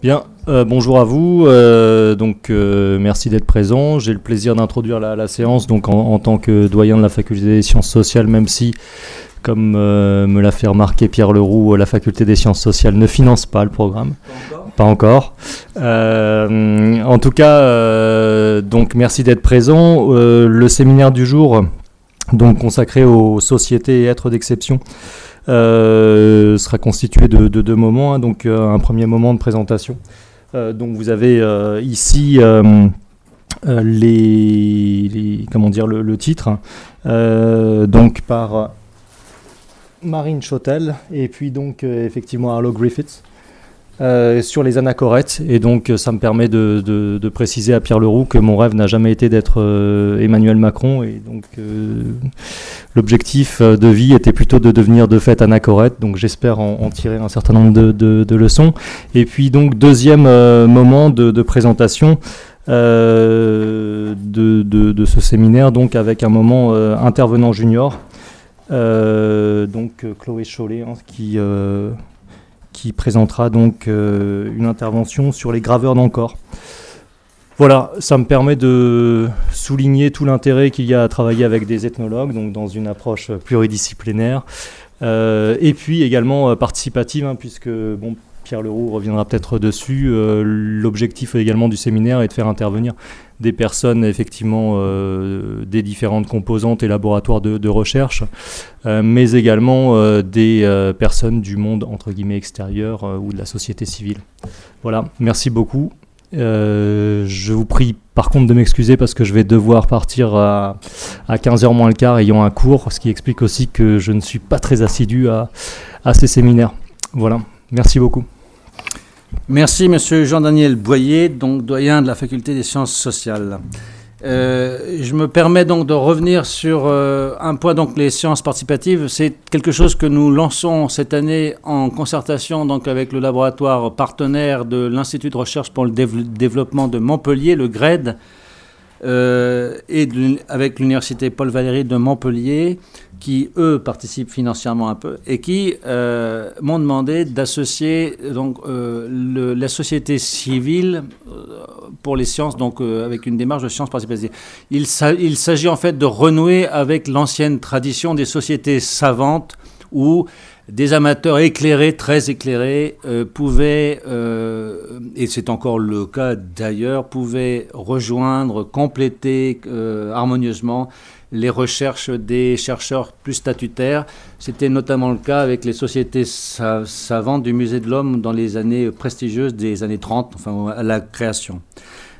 Bien, bonjour à vous. Merci d'être présent. J'ai le plaisir d'introduire la séance donc en tant que doyen de la faculté des sciences sociales, même si, comme me l'a fait remarquer Pierre Leroux, la faculté des sciences sociales ne finance pas le programme. Pas encore. En tout cas, donc merci d'être présent. Le séminaire du jour, donc consacré aux sociétés et êtres d'exception, sera constitué de deux moments. Donc un premier moment de présentation. Donc vous avez ici le titre, donc par Marine Chotel et puis donc effectivement Arlo Griffiths. Sur les anachorètes, et donc ça me permet de préciser à Pierre Leroux que mon rêve n'a jamais été d'être Emmanuel Macron, et donc l'objectif de vie était plutôt de devenir de fait anachorète, donc j'espère en tirer un certain nombre de leçons. Et puis donc deuxième moment de présentation de ce séminaire, donc avec un moment intervenant junior, donc Chloé Chollet, qui présentera donc une intervention sur les graveurs d'Ancor. Voilà, ça me permet de souligner tout l'intérêt qu'il y a à travailler avec des ethnologues, donc dans une approche pluridisciplinaire, et puis également participative, puisque Pierre Leroux reviendra peut-être dessus. L'objectif également du séminaire est de faire intervenir des personnes effectivement des différentes composantes et laboratoires de recherche, mais également des personnes du monde entre guillemets extérieur ou de la société civile. Voilà, merci beaucoup. Je vous prie par contre de m'excuser parce que je vais devoir partir à 15h moins le quart ayant un cours, ce qui explique aussi que je ne suis pas très assidu à ces séminaires. Voilà, merci beaucoup. Merci Monsieur Jean-Daniel Boyer, donc doyen de la faculté des sciences sociales. Je me permets donc de revenir sur un point, donc les sciences participatives. C'est quelque chose que nous lançons cette année en concertation donc avec le laboratoire partenaire de l'Institut de recherche pour le développement de Montpellier, le GRED, et avec l'université Paul Valéry de Montpellier, qui eux participent financièrement un peu et qui m'ont demandé d'associer donc la société civile pour les sciences, donc avec une démarche de sciences participatives. Il s'agit en fait de renouer avec l'ancienne tradition des sociétés savantes où des amateurs éclairés, très éclairés, pouvaient, et c'est encore le cas d'ailleurs, pouvaient rejoindre, compléter harmonieusement les recherches des chercheurs plus statutaires. C'était notamment le cas avec les sociétés savantes du Musée de l'Homme dans les années prestigieuses des années 30, enfin à la création.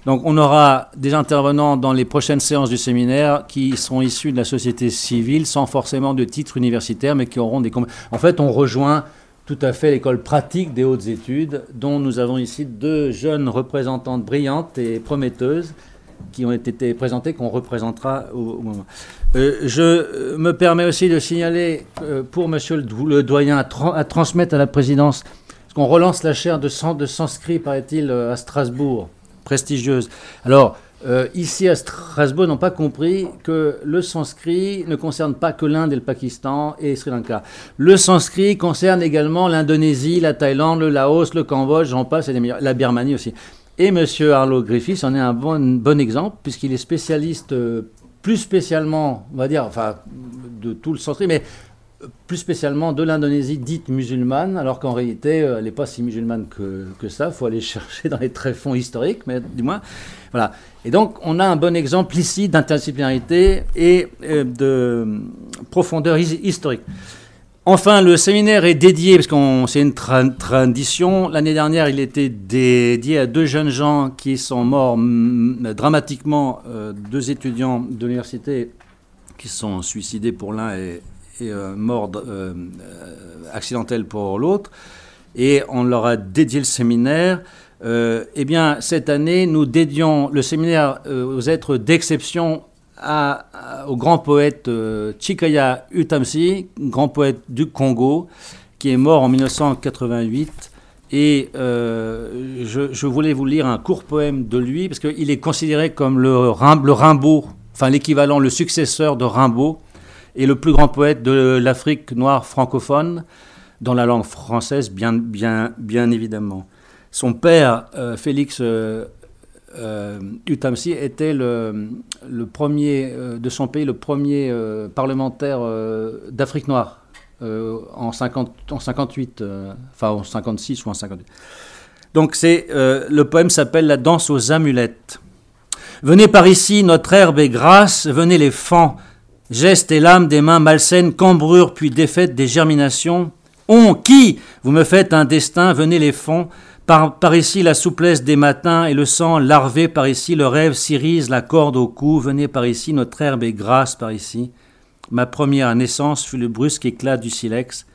Donc on aura des intervenants dans les prochaines séances du séminaire qui seront issus de la société civile sans forcément de titre universitaire, mais qui auront des... En fait, on rejoint tout à fait l'école pratique des hautes études, dont nous avons ici deux jeunes représentantes brillantes et prometteuses qui ont été présentées, qu'on représentera au moment. Je me permets aussi de signaler pour monsieur le doyen à transmettre à la présidence, parce qu'on relance la chaire de sanskrit, paraît-il, à Strasbourg, prestigieuse. Alors, ici à Strasbourg, n'ont pas compris que le sanskrit ne concerne pas que l'Inde et le Pakistan et Sri Lanka. Le sanskrit concerne également l'Indonésie, la Thaïlande, le Laos, le Cambodge, j'en passe, et la Birmanie aussi. Et M. Arlo Griffiths en est un bon exemple, puisqu'il est spécialiste, plus spécialement, on va dire, enfin, de tout le sanskrit, mais plus spécialement de l'Indonésie dite musulmane, alors qu'en réalité, elle n'est pas si musulmane que ça. Il faut aller chercher dans les tréfonds historiques, mais du moins, voilà. Et donc, on a un bon exemple ici d'interdisciplinarité et de profondeur historique. Enfin, le séminaire est dédié, parce que c'est une tradition. L'année dernière, il était dédié à deux jeunes gens qui sont morts dramatiquement, deux étudiants de l'université qui sont suicidés pour l'un et mort accidentelle pour l'autre, et on leur a dédié le séminaire. Eh bien, cette année, nous dédions le séminaire aux êtres d'exception au grand poète Chikaya Utamsi, grand poète du Congo, qui est mort en 1988. Et je voulais vous lire un court poème de lui, parce qu'il est considéré comme le Rimbaud, enfin l'équivalent, le successeur de Rimbaud, et le plus grand poète de l'Afrique noire francophone, dans la langue française, bien évidemment. Son père, Félix Utamsi, était le premier de son pays, le premier parlementaire d'Afrique noire en 58, enfin en 56 ou en 58. Donc le poème s'appelle « La danse aux amulettes ». Venez par ici, notre herbe est grasse, venez les fans, gestes et lames des mains malsaines, cambrures puis défaites des germinations. On, qui? Vous me faites un destin, venez les fonds. Par ici la souplesse des matins et le sang larvé, par ici le rêve s'irise, la corde au cou. Venez par ici, notre herbe est grasse par ici. Ma première naissance fut le brusque éclat du silex.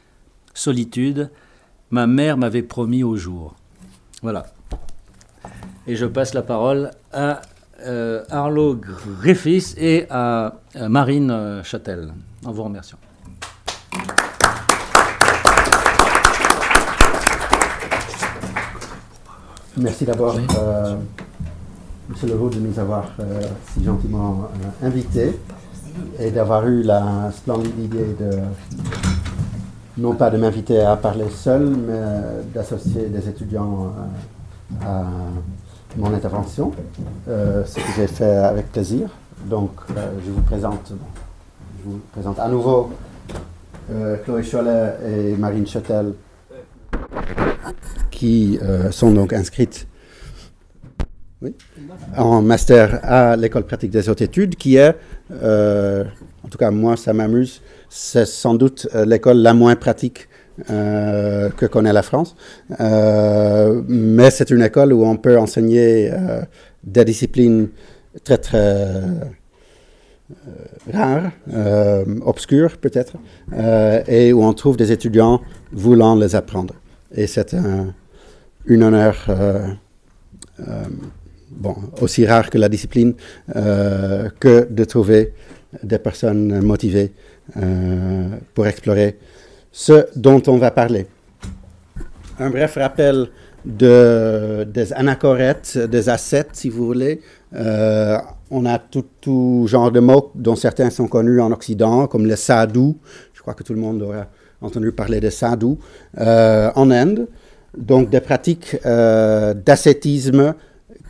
Solitude, ma mère m'avait promis au jour. Voilà. Et je passe la parole à Arlo Griffiths et à Marine Châtel, en vous remerciant. Merci d'abord, Monsieur Leroux, de nous avoir si gentiment invités et d'avoir eu la splendide idée de, non pas de m'inviter à parler seul, mais d'associer des étudiants à mon intervention, ce que j'ai fait avec plaisir. Donc, je vous présente à nouveau Chloé Chollet et Marine Châtel, qui sont donc inscrites en master à l'École pratique des hautes études, qui est, en tout cas moi ça m'amuse, c'est sans doute l'école la moins pratique que connaît la France, mais c'est une école où on peut enseigner des disciplines très très rares, obscures peut-être, et où on trouve des étudiants voulant les apprendre. Et c'est un honneur aussi rare que la discipline, que de trouver des personnes motivées pour explorer ce dont on va parler. Un bref rappel des anachorètes, des ascètes, si vous voulez. On a tout genre de mots dont certains sont connus en Occident, comme les sadhus. Je crois que tout le monde aura entendu parler des sadhus. En Inde, donc des pratiques d'ascétisme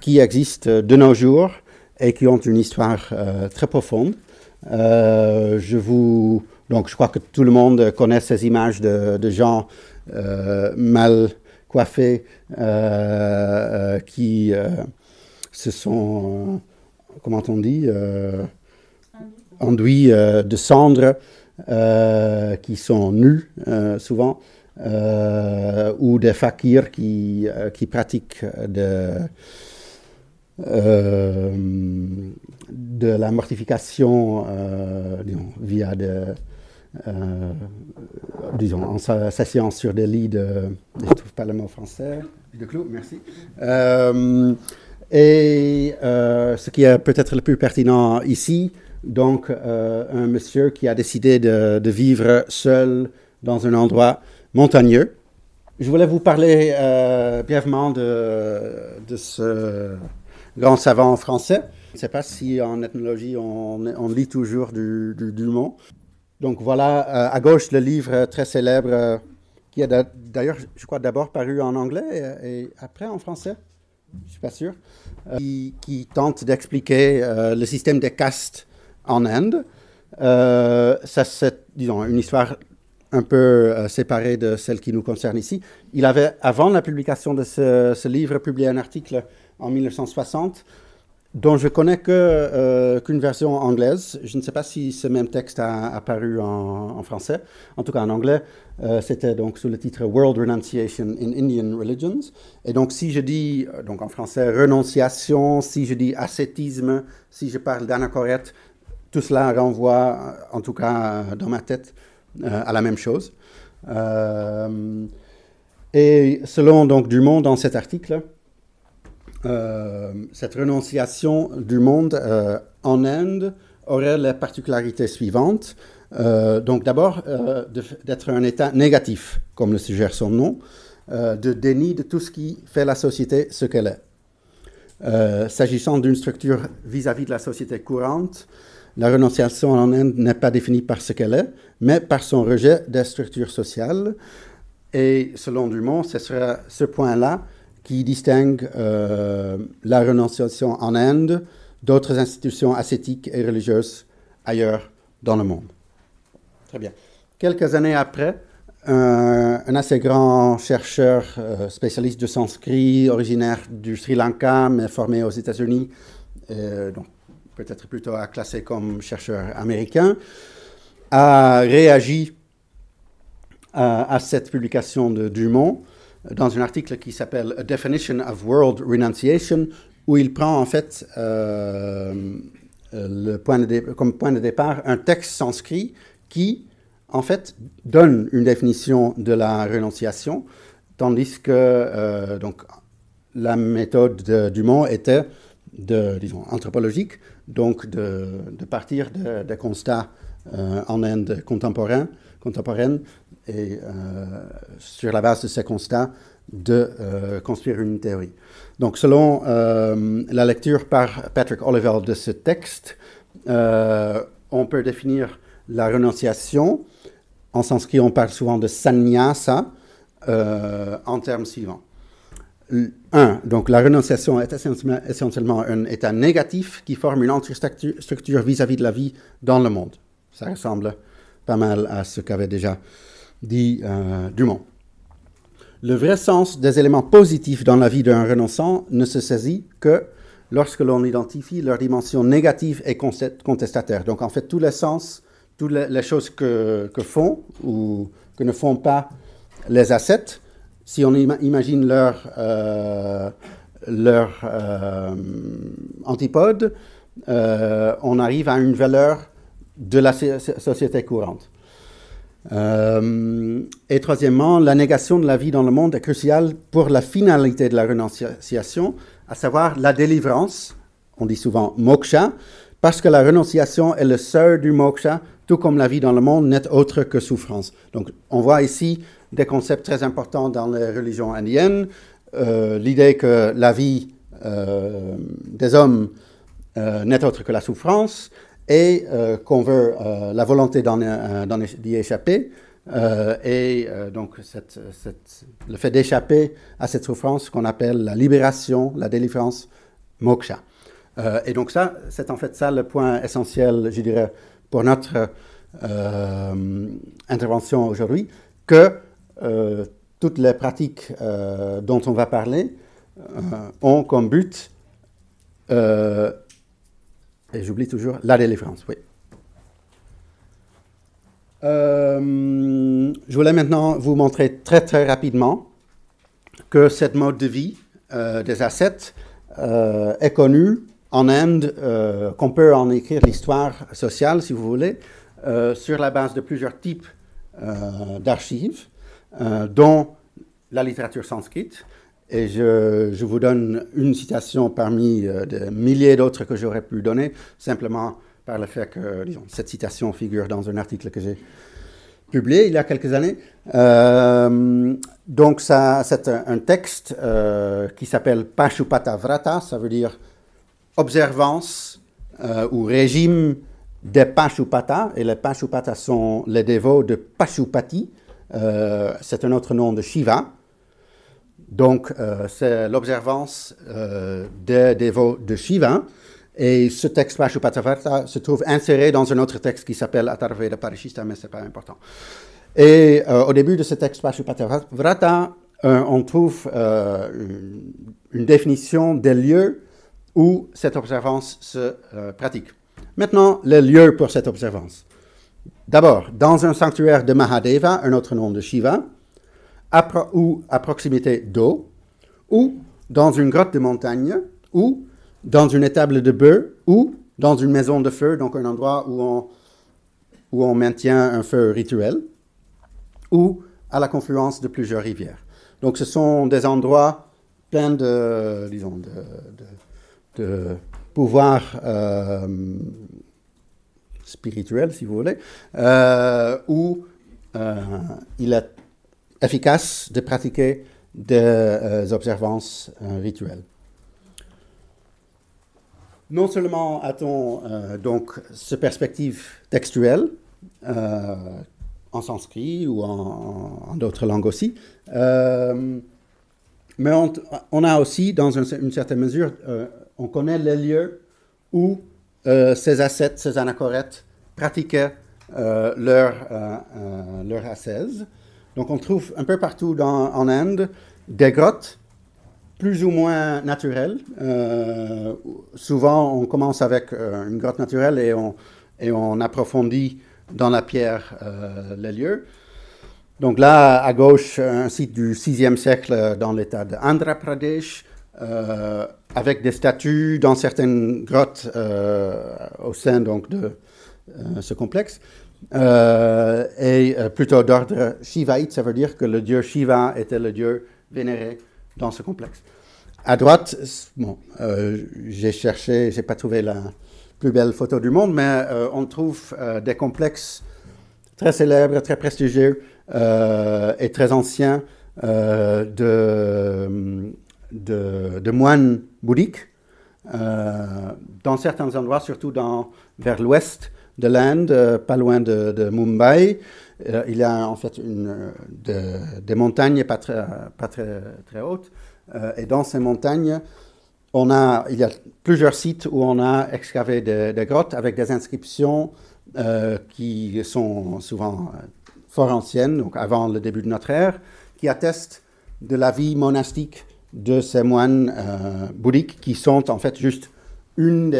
qui existent de nos jours et qui ont une histoire très profonde. Donc je crois que tout le monde connaît ces images de gens mal coiffés qui se sont, comment on dit, enduits de cendres, qui sont nus souvent, ou des fakirs qui pratiquent de la mortification via en s'asseyant sur des lits je ne trouve pas le mot français, de clous, merci. Et ce qui est peut-être le plus pertinent ici, donc un monsieur qui a décidé de vivre seul dans un endroit montagneux. Je voulais vous parler brièvement de ce grand savant français. Je ne sais pas si en ethnologie on lit toujours du Dumont. Donc voilà, à gauche, le livre très célèbre, qui est d'ailleurs, je crois, d'abord paru en anglais et après en français, je ne suis pas sûr, qui tente d'expliquer le système des castes en Inde. Ça, c'est, disons, une histoire un peu séparée de celle qui nous concerne ici. Il avait, avant la publication de ce livre, publié un article en 1960, dont je connais qu'une version anglaise. Je ne sais pas si ce même texte a apparu en français. En tout cas, en anglais, c'était donc sous le titre « World Renunciation in Indian Religions ». Et donc, si je dis, donc en français, « renonciation », si je dis « ascétisme », si je parle d'anachorète, tout cela renvoie, en tout cas dans ma tête, à la même chose. Et selon donc Dumont, dans cet article, cette renonciation du monde en Inde aurait les particularités suivantes. Donc d'abord, d'être un état négatif, comme le suggère son nom, de déni de tout ce qui fait la société ce qu'elle est. S'agissant d'une structure vis-à-vis de la société courante, la renonciation en Inde n'est pas définie par ce qu'elle est, mais par son rejet des structures sociales. Et selon Dumont, ce sera ce point-là qui distingue la renonciation en Inde d'autres institutions ascétiques et religieuses ailleurs dans le monde. Très bien. Quelques années après, un assez grand chercheur spécialiste de sanskrit, originaire du Sri Lanka, mais formé aux États-Unis, donc peut-être plutôt à classer comme chercheur américain, a réagi à cette publication de Dumont dans un article qui s'appelle A Definition of World Renunciation, où il prend en fait comme point de départ un texte sanskrit qui en fait donne une définition de la renonciation, tandis que donc, la méthode de Dumont était disons, anthropologique, donc de partir de constats en Inde contemporaine, et sur la base de ces constats, de construire une théorie. Donc, selon la lecture par Patrick Olivelle de ce texte, on peut définir la renonciation. En sanskrit, on parle souvent de sannyasa en termes suivants. 1. Donc, la renonciation est essentiellement un état négatif qui forme une anti-structure vis-à-vis de la vie dans le monde. Ça ressemble pas mal à ce qu'avait déjà dit Dumont. Le vrai sens des éléments positifs dans la vie d'un renonçant ne se saisit que lorsque l'on identifie leur dimension négative et contestataire. Donc, en fait, tous les sens, toutes les choses que font ou que ne font pas les ascètes, si on imagine leur antipode, on arrive à une valeur de la société courante. Et troisièmement, la négation de la vie dans le monde est cruciale pour la finalité de la renonciation, à savoir la délivrance, on dit souvent moksha, parce que la renonciation est le seuil du moksha, tout comme la vie dans le monde n'est autre que souffrance. Donc, on voit ici des concepts très importants dans les religions indiennes, l'idée que la vie des hommes n'est autre que la souffrance, et qu'on veut la volonté d'y échapper, et donc le fait d'échapper à cette souffrance qu'on appelle la libération, la délivrance, moksha. Et donc ça, c'est en fait ça le point essentiel, je dirais, pour notre intervention aujourd'hui, que toutes les pratiques dont on va parler ont comme but, et j'oublie toujours, la délivrance, oui. Je voulais maintenant vous montrer très très rapidement que cette mode de vie des ascètes est connue en Inde, qu'on peut en écrire l'histoire sociale, si vous voulez, sur la base de plusieurs types d'archives, dont la littérature sanskrite. Et je vous donne une citation parmi des milliers d'autres que j'aurais pu donner, simplement par le fait que, disons, cette citation figure dans un article que j'ai publié il y a quelques années. Donc, c'est un texte qui s'appelle Pashupata Vrata, ça veut dire observance ou régime des Pashupatas, et les Pashupatas sont les dévots de Pashupati, c'est un autre nom de Shiva. Donc, c'est l'observance des dévots de Shiva. Et ce texte Pashupata Vrata se trouve inséré dans un autre texte qui s'appelle Atharvaveda Parishista, mais ce n'est pas important. Et au début de ce texte Pashupata Vrata, on trouve une définition des lieux où cette observance se pratique. Maintenant, les lieux pour cette observance. D'abord, dans un sanctuaire de Mahadeva, un autre nom de Shiva, ou à proximité d'eau, ou dans une grotte de montagne, ou dans une étable de bœuf, ou dans une maison de feu, donc un endroit où on maintient un feu rituel, ou à la confluence de plusieurs rivières. Donc ce sont des endroits pleins de, disons, de pouvoir spirituel, si vous voulez, où il est efficace de pratiquer des observances rituelles. Non seulement a-t-on donc cette perspective textuelle, en sanskrit ou en d'autres langues aussi, Mais on a aussi, dans une certaine mesure, on connaît les lieux où ces ascètes, ces anachorètes pratiquaient leur ascèse. Donc on trouve un peu partout en Inde des grottes plus ou moins naturelles. Souvent on commence avec une grotte naturelle et on approfondit dans la pierre les lieux. Donc là, à gauche, un site du 6e siècle dans l'état de Andhra Pradesh, avec des statues dans certaines grottes au sein donc, de ce complexe, et plutôt d'ordre shivaïte, ça veut dire que le dieu Shiva était le dieu vénéré dans ce complexe. À droite, bon, j'ai cherché, j'ai pas trouvé la plus belle photo du monde, mais on trouve des complexes très célèbres, très prestigieux et très anciens de moines bouddhiques dans certains endroits, surtout vers l'ouest de l'Inde, pas loin de Mumbai. Il y a en fait des montagnes pas très hautes. Et dans ces montagnes, il y a plusieurs sites où on a excavé des grottes avec des inscriptions qui sont souvent fort anciennes, donc avant le début de notre ère, qui attestent de la vie monastique de ces moines bouddhiques qui sont en fait juste une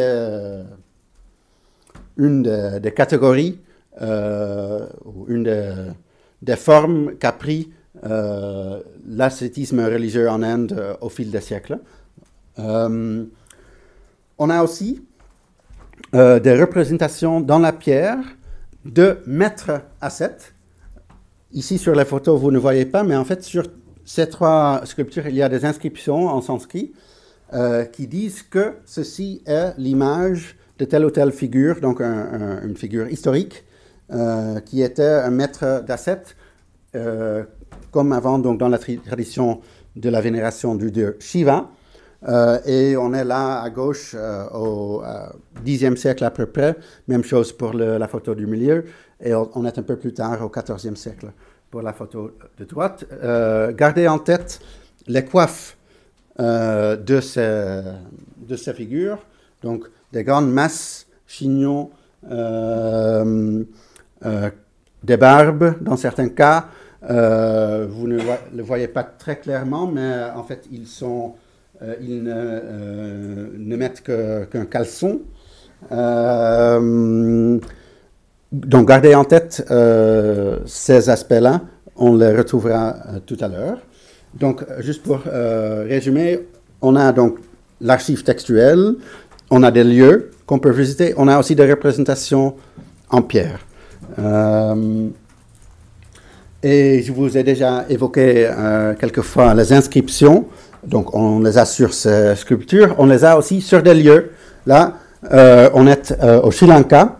des catégories ou une des formes qu'a pris l'ascétisme religieux en Inde au fil des siècles. On a aussi des représentations dans la pierre de maîtres ascètes. Ici sur la photo, vous ne voyez pas, mais en fait sur ces 3 sculptures, il y a des inscriptions en sanskrit qui disent que ceci est l'image de telle ou telle figure, donc une figure historique, qui était un maître d'ascète, comme avant donc dans la tradition de la vénération du dieu Shiva. Et on est là à gauche au Xe siècle à peu près, même chose pour la photo du milieu, et on est un peu plus tard au XIVe siècle pour la photo de droite. Gardez en tête les coiffes de ces figures, donc des grandes masses, chignons, des barbes dans certains cas. Vous ne le voyez pas très clairement, mais en fait ils ne mettent qu'un caleçon. Donc gardez en tête ces aspects-là, on les retrouvera tout à l'heure. Donc juste pour résumer, on a donc l'archive textuelle, on a des lieux qu'on peut visiter, on a aussi des représentations en pierre. Et je vous ai déjà évoqué quelquefois les inscriptions. Donc, on les a sur ces sculptures. On les a aussi sur des lieux. Là, on est au Sri Lanka.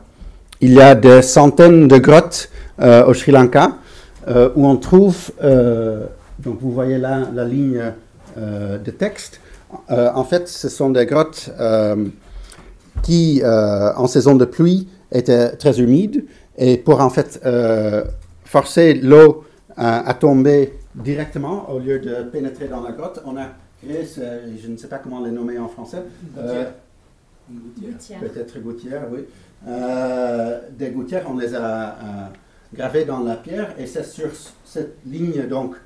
Il y a des centaines de grottes au Sri Lanka où on trouve... donc, vous voyez là la ligne de texte. En fait, ce sont des grottes qui, en saison de pluie, étaient très humides. Et pour, en fait, forcer l'eau à tomber directement, au lieu de pénétrer dans la grotte, on a créé, je ne sais pas comment les nommer en français, peut-être gouttières, oui. Des gouttières, on les a gravées dans la pierre, et c'est sur cette ligne donc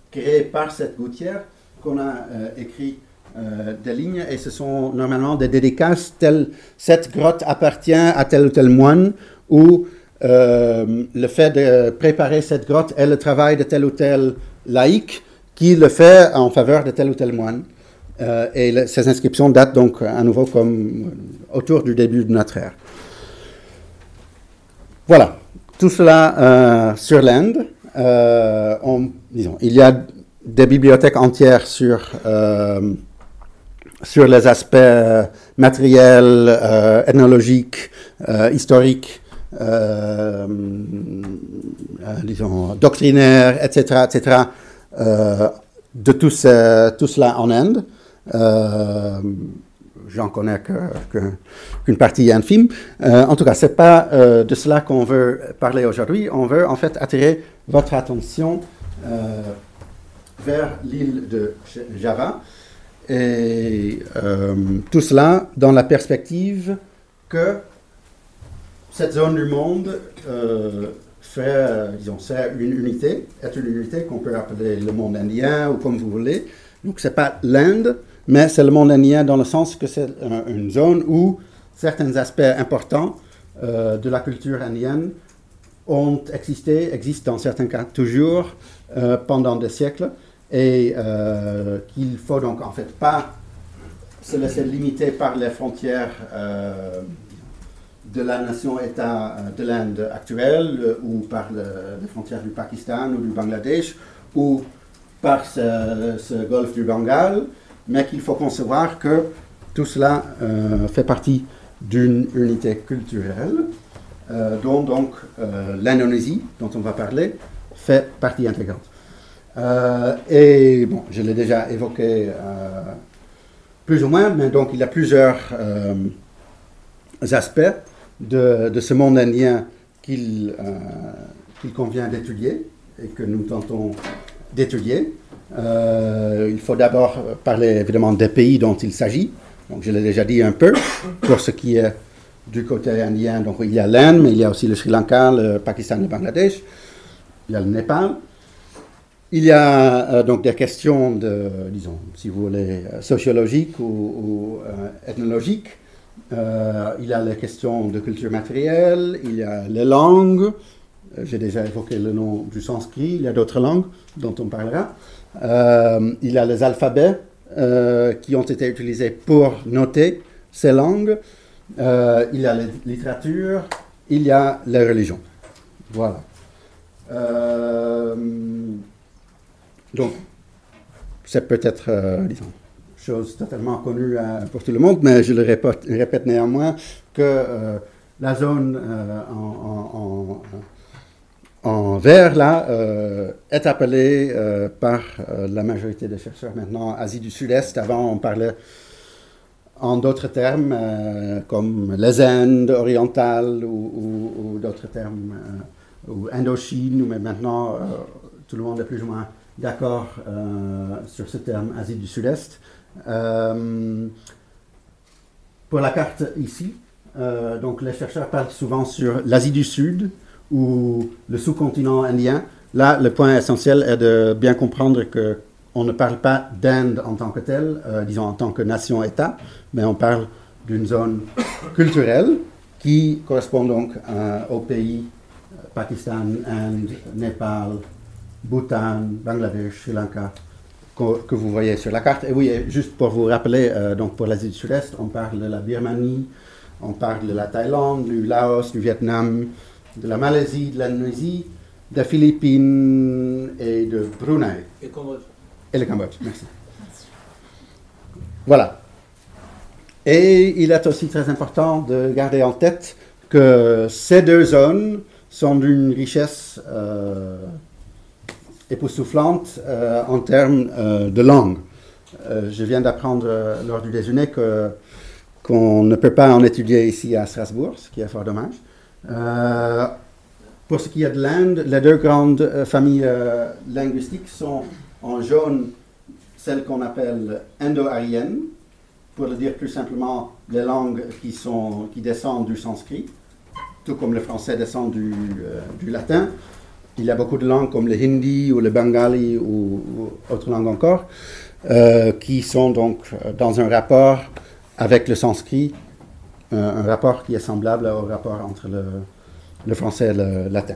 créée par cette gouttière qu'on a écrit des lignes, et ce sont normalement des dédicaces, cette grotte appartient à tel ou tel moine, ou le fait de préparer cette grotte est le travail de tel ou tel laïc qui le fait en faveur de tel ou tel moine. Et ces inscriptions datent donc à nouveau comme autour du début de notre ère. Voilà, tout cela sur l'Inde. Il y a des bibliothèques entières sur les aspects matériels, ethnologiques, historiques, disons, doctrinaires, etc., de tout cela en Inde. J'en connais qu'une partie infime. En tout cas, ce n'est pas de cela qu'on veut parler aujourd'hui. On veut en fait attirer votre attention vers l'île de Java. Et tout cela dans la perspective que cette zone du monde c'est une unité, est une unité qu'on peut appeler le monde indien ou comme vous voulez. Donc ce n'est pas l'Inde, mais c'est le monde indien dans le sens que c'est une zone où certains aspects importants de la culture indienne existent dans certains cas toujours pendant des siècles, et qu'il faut donc en fait pas se laisser limiter par les frontières de la nation-État de l'Inde actuelle, ou par les frontières du Pakistan ou du Bangladesh, ou par ce golfe du Bengale, mais qu'il faut concevoir que tout cela fait partie d'une unité culturelle, dont donc l'Indonésie, dont on va parler, fait partie intégrante. Et bon, je l'ai déjà évoqué plus ou moins, mais donc il y a plusieurs aspects de ce monde indien qu'il convient d'étudier et que nous tentons d'étudier. Il faut d'abord parler évidemment des pays dont il s'agit. Donc je l'ai déjà dit un peu. Pour ce qui est du côté indien, donc il y a l'Inde, mais il y a aussi le Sri Lanka, le Pakistan, le Bangladesh. Il y a le Népal. Il y a donc des questions disons, si vous voulez, sociologiques ou ethnologiques. Il y a les questions de culture matérielle, il y a les langues. J'ai déjà évoqué le nom du sanskrit, il y a d'autres langues dont on parlera. Il y a les alphabets qui ont été utilisés pour noter ces langues. Il y a la littérature, il y a les religions. Voilà. Donc, c'est peut-être, disons, chose totalement connue pour tout le monde, mais je le répète néanmoins que la zone en vert, là, est appelée par la majorité des chercheurs maintenant Asie du Sud-Est. Avant, on parlait en d'autres termes, comme les Indes orientales ou d'autres termes, ou Indochine, mais maintenant, tout le monde est plus ou moins d'accord sur ce terme Asie du Sud-Est. Pour la carte ici, donc les chercheurs parlent souvent sur l'Asie du Sud ou le sous-continent indien. Là, le point essentiel est de bien comprendre qu'on ne parle pas d'Inde en tant que telle, disons en tant que nation-État, mais on parle d'une zone culturelle qui correspond donc aux pays Pakistan, Inde, Népal, Bhoutan, Bangladesh, Sri Lanka, que vous voyez sur la carte. Et oui, juste pour vous rappeler, donc pour l'Asie du Sud-Est, on parle de la Birmanie, on parle de la Thaïlande, du Laos, du Vietnam, de la Malaisie, de l'Indonésie, des Philippines et de Brunei. Et le Cambodge. Et le Cambodge, merci. Voilà. Et il est aussi très important de garder en tête que ces deux zones sont d'une richesse époustouflante en termes de langue. Je viens d'apprendre lors du déjeuner qu'on ne peut pas en étudier ici à Strasbourg, ce qui est fort dommage. Pour ce qui est de l'Inde, les deux grandes familles linguistiques sont en jaune celles qu'on appelle indo-aryennes, pour le dire plus simplement, les langues qui descendent du sanskrit, tout comme le français descend du latin. Il y a beaucoup de langues comme le hindi ou le bengali ou autres langues encore, qui sont donc dans un rapport avec le sanskrit, un rapport qui est semblable au rapport entre le français et le latin.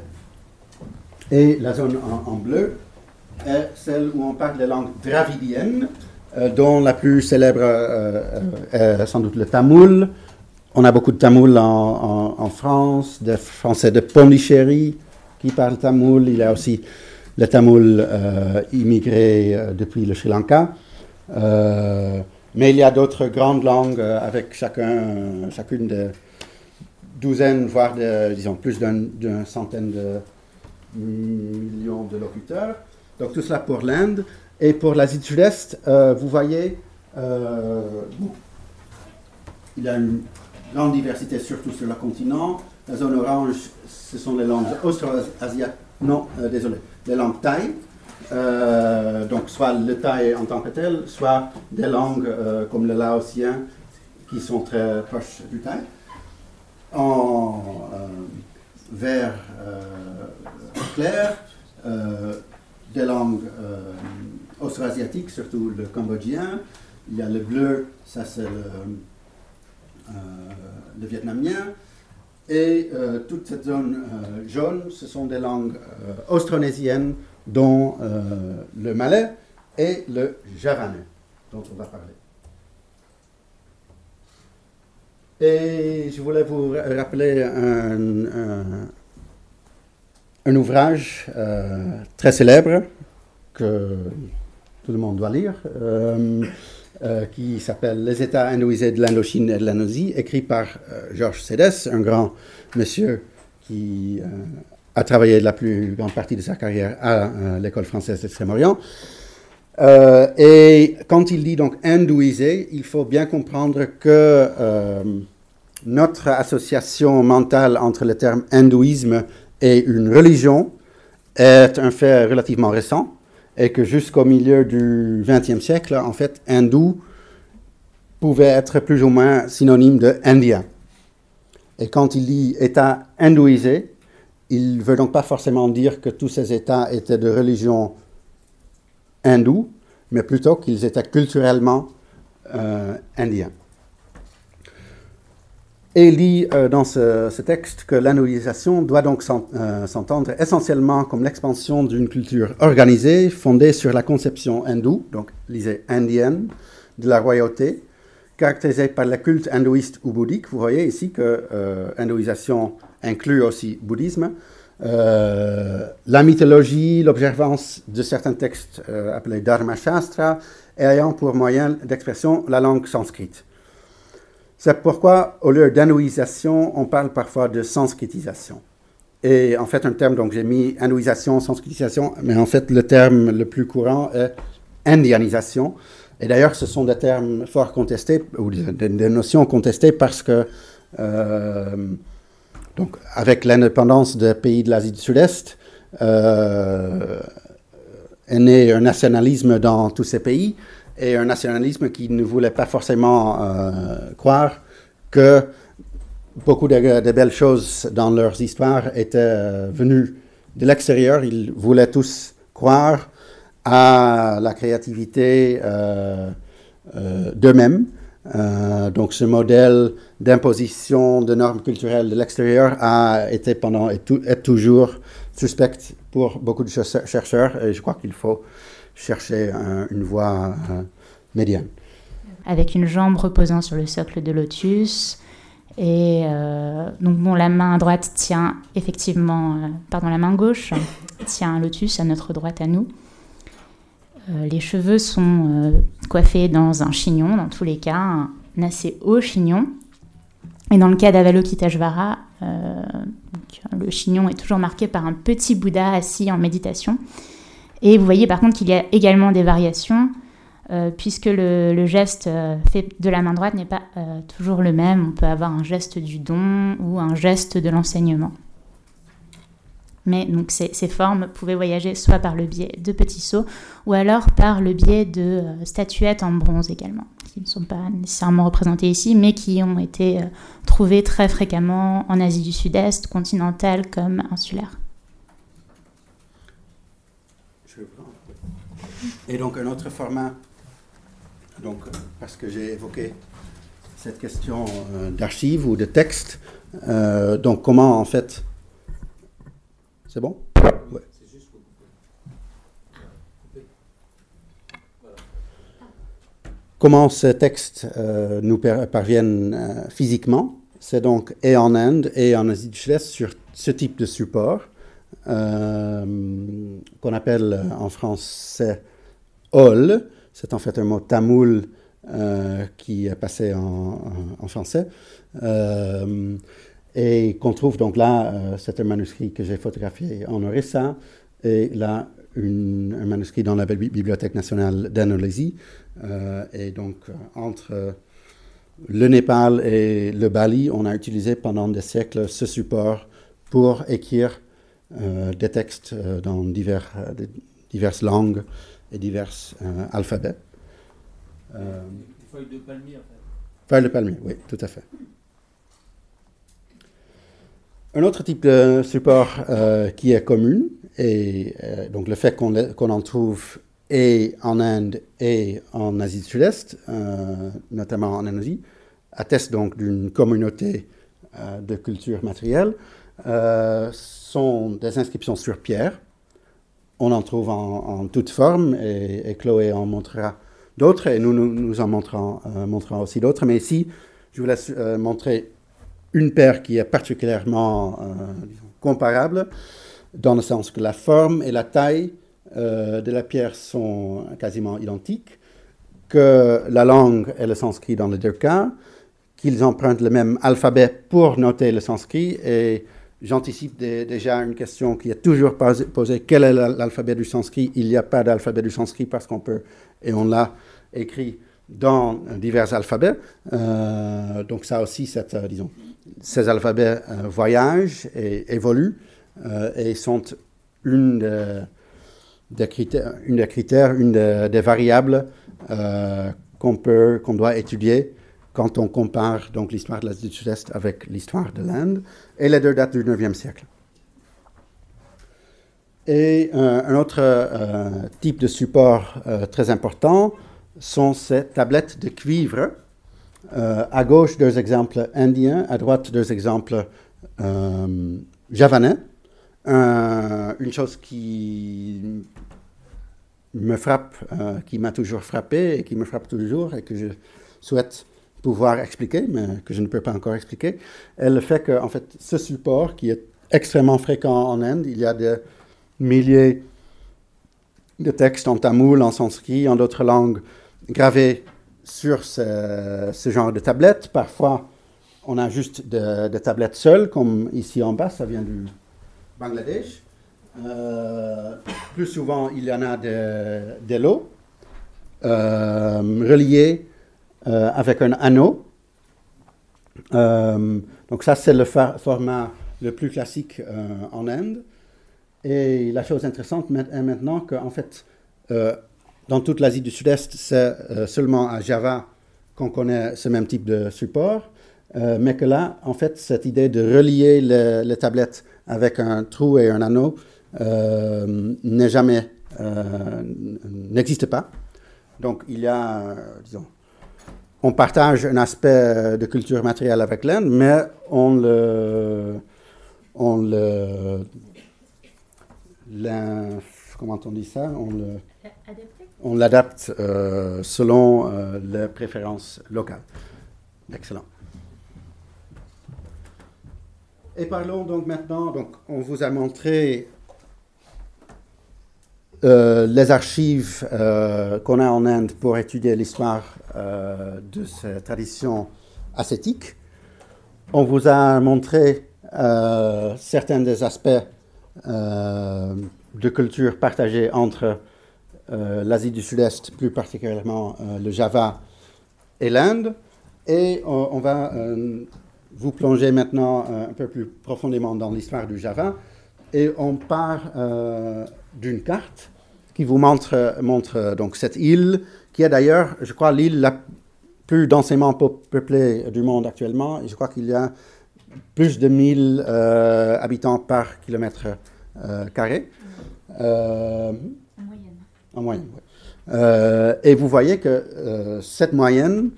Et la zone en bleu est celle où on parle des langues dravidiennes, dont la plus célèbre est sans doute le tamoul. On a beaucoup de tamoul en France, des Français de Pondichéry qui parlent tamoul. Il y a aussi le tamoul immigré depuis le Sri Lanka. Mais il y a d'autres grandes langues avec chacune de douzaines, voire disons plus d'une centaine de millions de locuteurs. Donc tout cela pour l'Inde. Et pour l'Asie du Sud-Est, vous voyez, il y a une grande diversité, surtout sur le continent. La zone orange, ce sont les langues austro-asiatiques, les langues thaï. donc soit le thaï en tant que tel, soit des langues comme le laotien qui sont très proches du thaï. En vert clair, des langues austroasiatiques, surtout le cambodgien. Il y a le bleu, ça c'est le vietnamien. Et toute cette zone jaune, ce sont des langues austronésiennes, dont le malais et le javanais, dont on va parler. Et je voulais vous rappeler un ouvrage très célèbre que tout le monde doit lire, qui s'appelle « Les États hindouisés de l'Indochine et de l'Indonésie », écrit par Georges Sédès, un grand monsieur qui a travaillé la plus grande partie de sa carrière à l'école française d'Extrême-Orient. Et quand il dit donc « hindouisé », il faut bien comprendre que notre association mentale entre le terme « hindouisme » et une religion est un fait relativement récent, et que jusqu'au milieu du XXe siècle, en fait, hindou pouvait être plus ou moins synonyme de indien. Et quand il dit État hindouisé, il ne veut donc pas forcément dire que tous ces États étaient de religion hindoue, mais plutôt qu'ils étaient culturellement indiens. Et il dit dans ce texte que l'hindouisation doit donc s'entendre essentiellement comme l'expansion d'une culture organisée fondée sur la conception hindoue, donc lisez indienne, de la royauté, caractérisée par le culte hindouiste ou bouddhique. Vous voyez ici que hindouisation inclut aussi bouddhisme. La mythologie, l'observance de certains textes appelés Dharma Shastra, ayant pour moyen d'expression la langue sanskrite. C'est pourquoi, au lieu d'hindouisation, on parle parfois de sanskritisation. Et en fait, un terme, donc j'ai mis hindouisation, sanskritisation, mais en fait, le terme le plus courant est indianisation. Et d'ailleurs, ce sont des termes fort contestés, ou des notions contestées, parce que, donc, avec l'indépendance des pays de l'Asie du Sud-Est, est né un nationalisme dans tous ces pays, et un nationalisme qui ne voulait pas forcément croire que beaucoup de belles choses dans leurs histoires étaient venues de l'extérieur. Ils voulaient tous croire à la créativité d'eux-mêmes. Donc ce modèle d'imposition de normes culturelles de l'extérieur a été pendant et est toujours suspect pour beaucoup de chercheurs, et je crois qu'il faut chercher une voie médiane. Avec une jambe reposant sur le socle de lotus. Et donc bon, la main droite tient effectivement, la main gauche tient un lotus à notre droite à nous. Les cheveux sont coiffés dans un chignon, dans tous les cas, un assez haut chignon. Et dans le cas d'Avalokiteshvara, le chignon est toujours marqué par un petit Bouddha assis en méditation. Et vous voyez par contre qu'il y a également des variations, puisque le geste fait de la main droite n'est pas toujours le même. On peut avoir un geste du don ou un geste de l'enseignement. Mais donc ces formes pouvaient voyager soit par le biais de petits sceaux, ou alors par le biais de statuettes en bronze également, qui ne sont pas nécessairement représentées ici, mais qui ont été trouvées très fréquemment en Asie du Sud-Est, continentale comme insulaire. Et donc un autre format, donc, parce que j'ai évoqué cette question d'archives ou de texte, donc comment en fait... C'est bon? Ouais. Comment ces textes nous parviennent physiquement? C'est donc et en Inde et en Asie du Sud-Est sur ce type de support qu'on appelle en français ol. C'est en fait un mot tamoul qui est passé en français. Et qu'on trouve donc là, c'est un manuscrit que j'ai photographié en Orissa, et là, un manuscrit dans la Bibliothèque nationale d'Indonésie. Et donc, entre le Népal et le Bali, on a utilisé pendant des siècles ce support pour écrire des textes dans diverses langues et divers alphabets. Feuilles de palmier, en fait. Feuilles de palmier, oui, tout à fait. Un autre type de support qui est commun, et donc le fait qu'on en trouve et en Inde et en Asie du Sud-Est, notamment en Indonésie, atteste donc d'une communauté de culture matérielle, sont des inscriptions sur pierre. On en trouve en toute forme, et Chloé en montrera d'autres, et nous en montrerons aussi d'autres. Mais ici, je vous laisse montrer une paire qui est particulièrement comparable, dans le sens que la forme et la taille de la pierre sont quasiment identiques, que la langue est le sanskrit dans les deux cas, qu'ils empruntent le même alphabet pour noter le sanskrit, et j'anticipe déjà une question qui est toujours posée: quel est l'alphabet du sanskrit? Il n'y a pas d'alphabet du sanskrit parce qu'on peut, et on l'a écrit dans divers alphabets. Donc ça aussi, ces alphabets voyagent et évoluent et sont une des variables qu'on doit étudier quand on compare donc l'histoire de l'Asie du Sud-Est avec l'histoire de l'Inde, et les deux datent du 9e siècle. Et un autre type de support très important sont ces tablettes de cuivre. À gauche, deux exemples indiens, à droite, deux exemples javanais. Une chose qui me frappe, qui m'a toujours frappé et qui me frappe toujours, et que je souhaite pouvoir expliquer, mais que je ne peux pas encore expliquer, est le fait que, en fait, ce support, qui est extrêmement fréquent en Inde, il y a des milliers de textes en tamoul, en sanskrit, en d'autres langues, gravés sur ce genre de tablettes. Parfois, on a juste des tablettes seules, comme ici en bas, ça vient du Bangladesh. Plus souvent, il y en a des lots reliés avec un anneau. Donc ça, c'est le format le plus classique en Inde. Et la chose intéressante est maintenant qu'en fait, dans toute l'Asie du Sud-Est, c'est seulement à Java qu'on connaît ce même type de support, mais que là, en fait, cette idée de relier les tablettes avec un trou et un anneau n'existe pas. Donc, il y a, on partage un aspect de culture matérielle avec l'Inde, mais comment on dit ça? On l'adapte selon les préférences locales. Excellent. Et parlons donc maintenant, on vous a montré les archives qu'on a en Inde pour étudier l'histoire de ces traditions ascétiques. On vous a montré certains des aspects de culture partagée entre l'Asie du Sud-Est, plus particulièrement le Java et l'Inde. Et on va vous plonger maintenant un peu plus profondément dans l'histoire du Java. Et on part d'une carte qui vous montre donc cette île, qui est d'ailleurs, je crois, l'île la plus densément peuplée du monde actuellement. Et je crois qu'il y a plus de 1000 habitants par kilomètre carré. En moyenne, oui. Et vous voyez que cette moyenne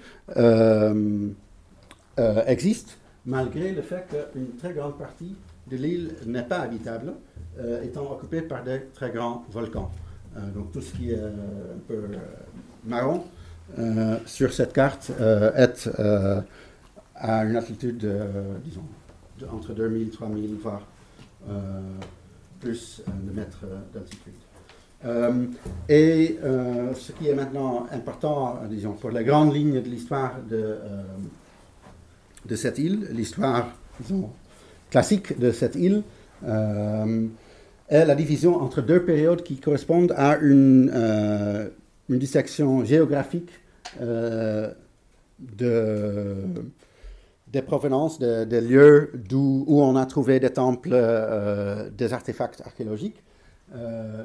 existe malgré le fait qu'une très grande partie de l'île n'est pas habitable, étant occupée par des très grands volcans. Donc tout ce qui est un peu marron sur cette carte est à une altitude, disons, entre 2000, 3000, voire plus de mètres d'altitude. Et ce qui est maintenant important, disons, pour la grande ligne de l'histoire de cette île, l'histoire, disons, classique de cette île, est la division entre deux périodes qui correspondent à une dissection géographique des provenances, des lieux où on a trouvé des temples, des artefacts archéologiques.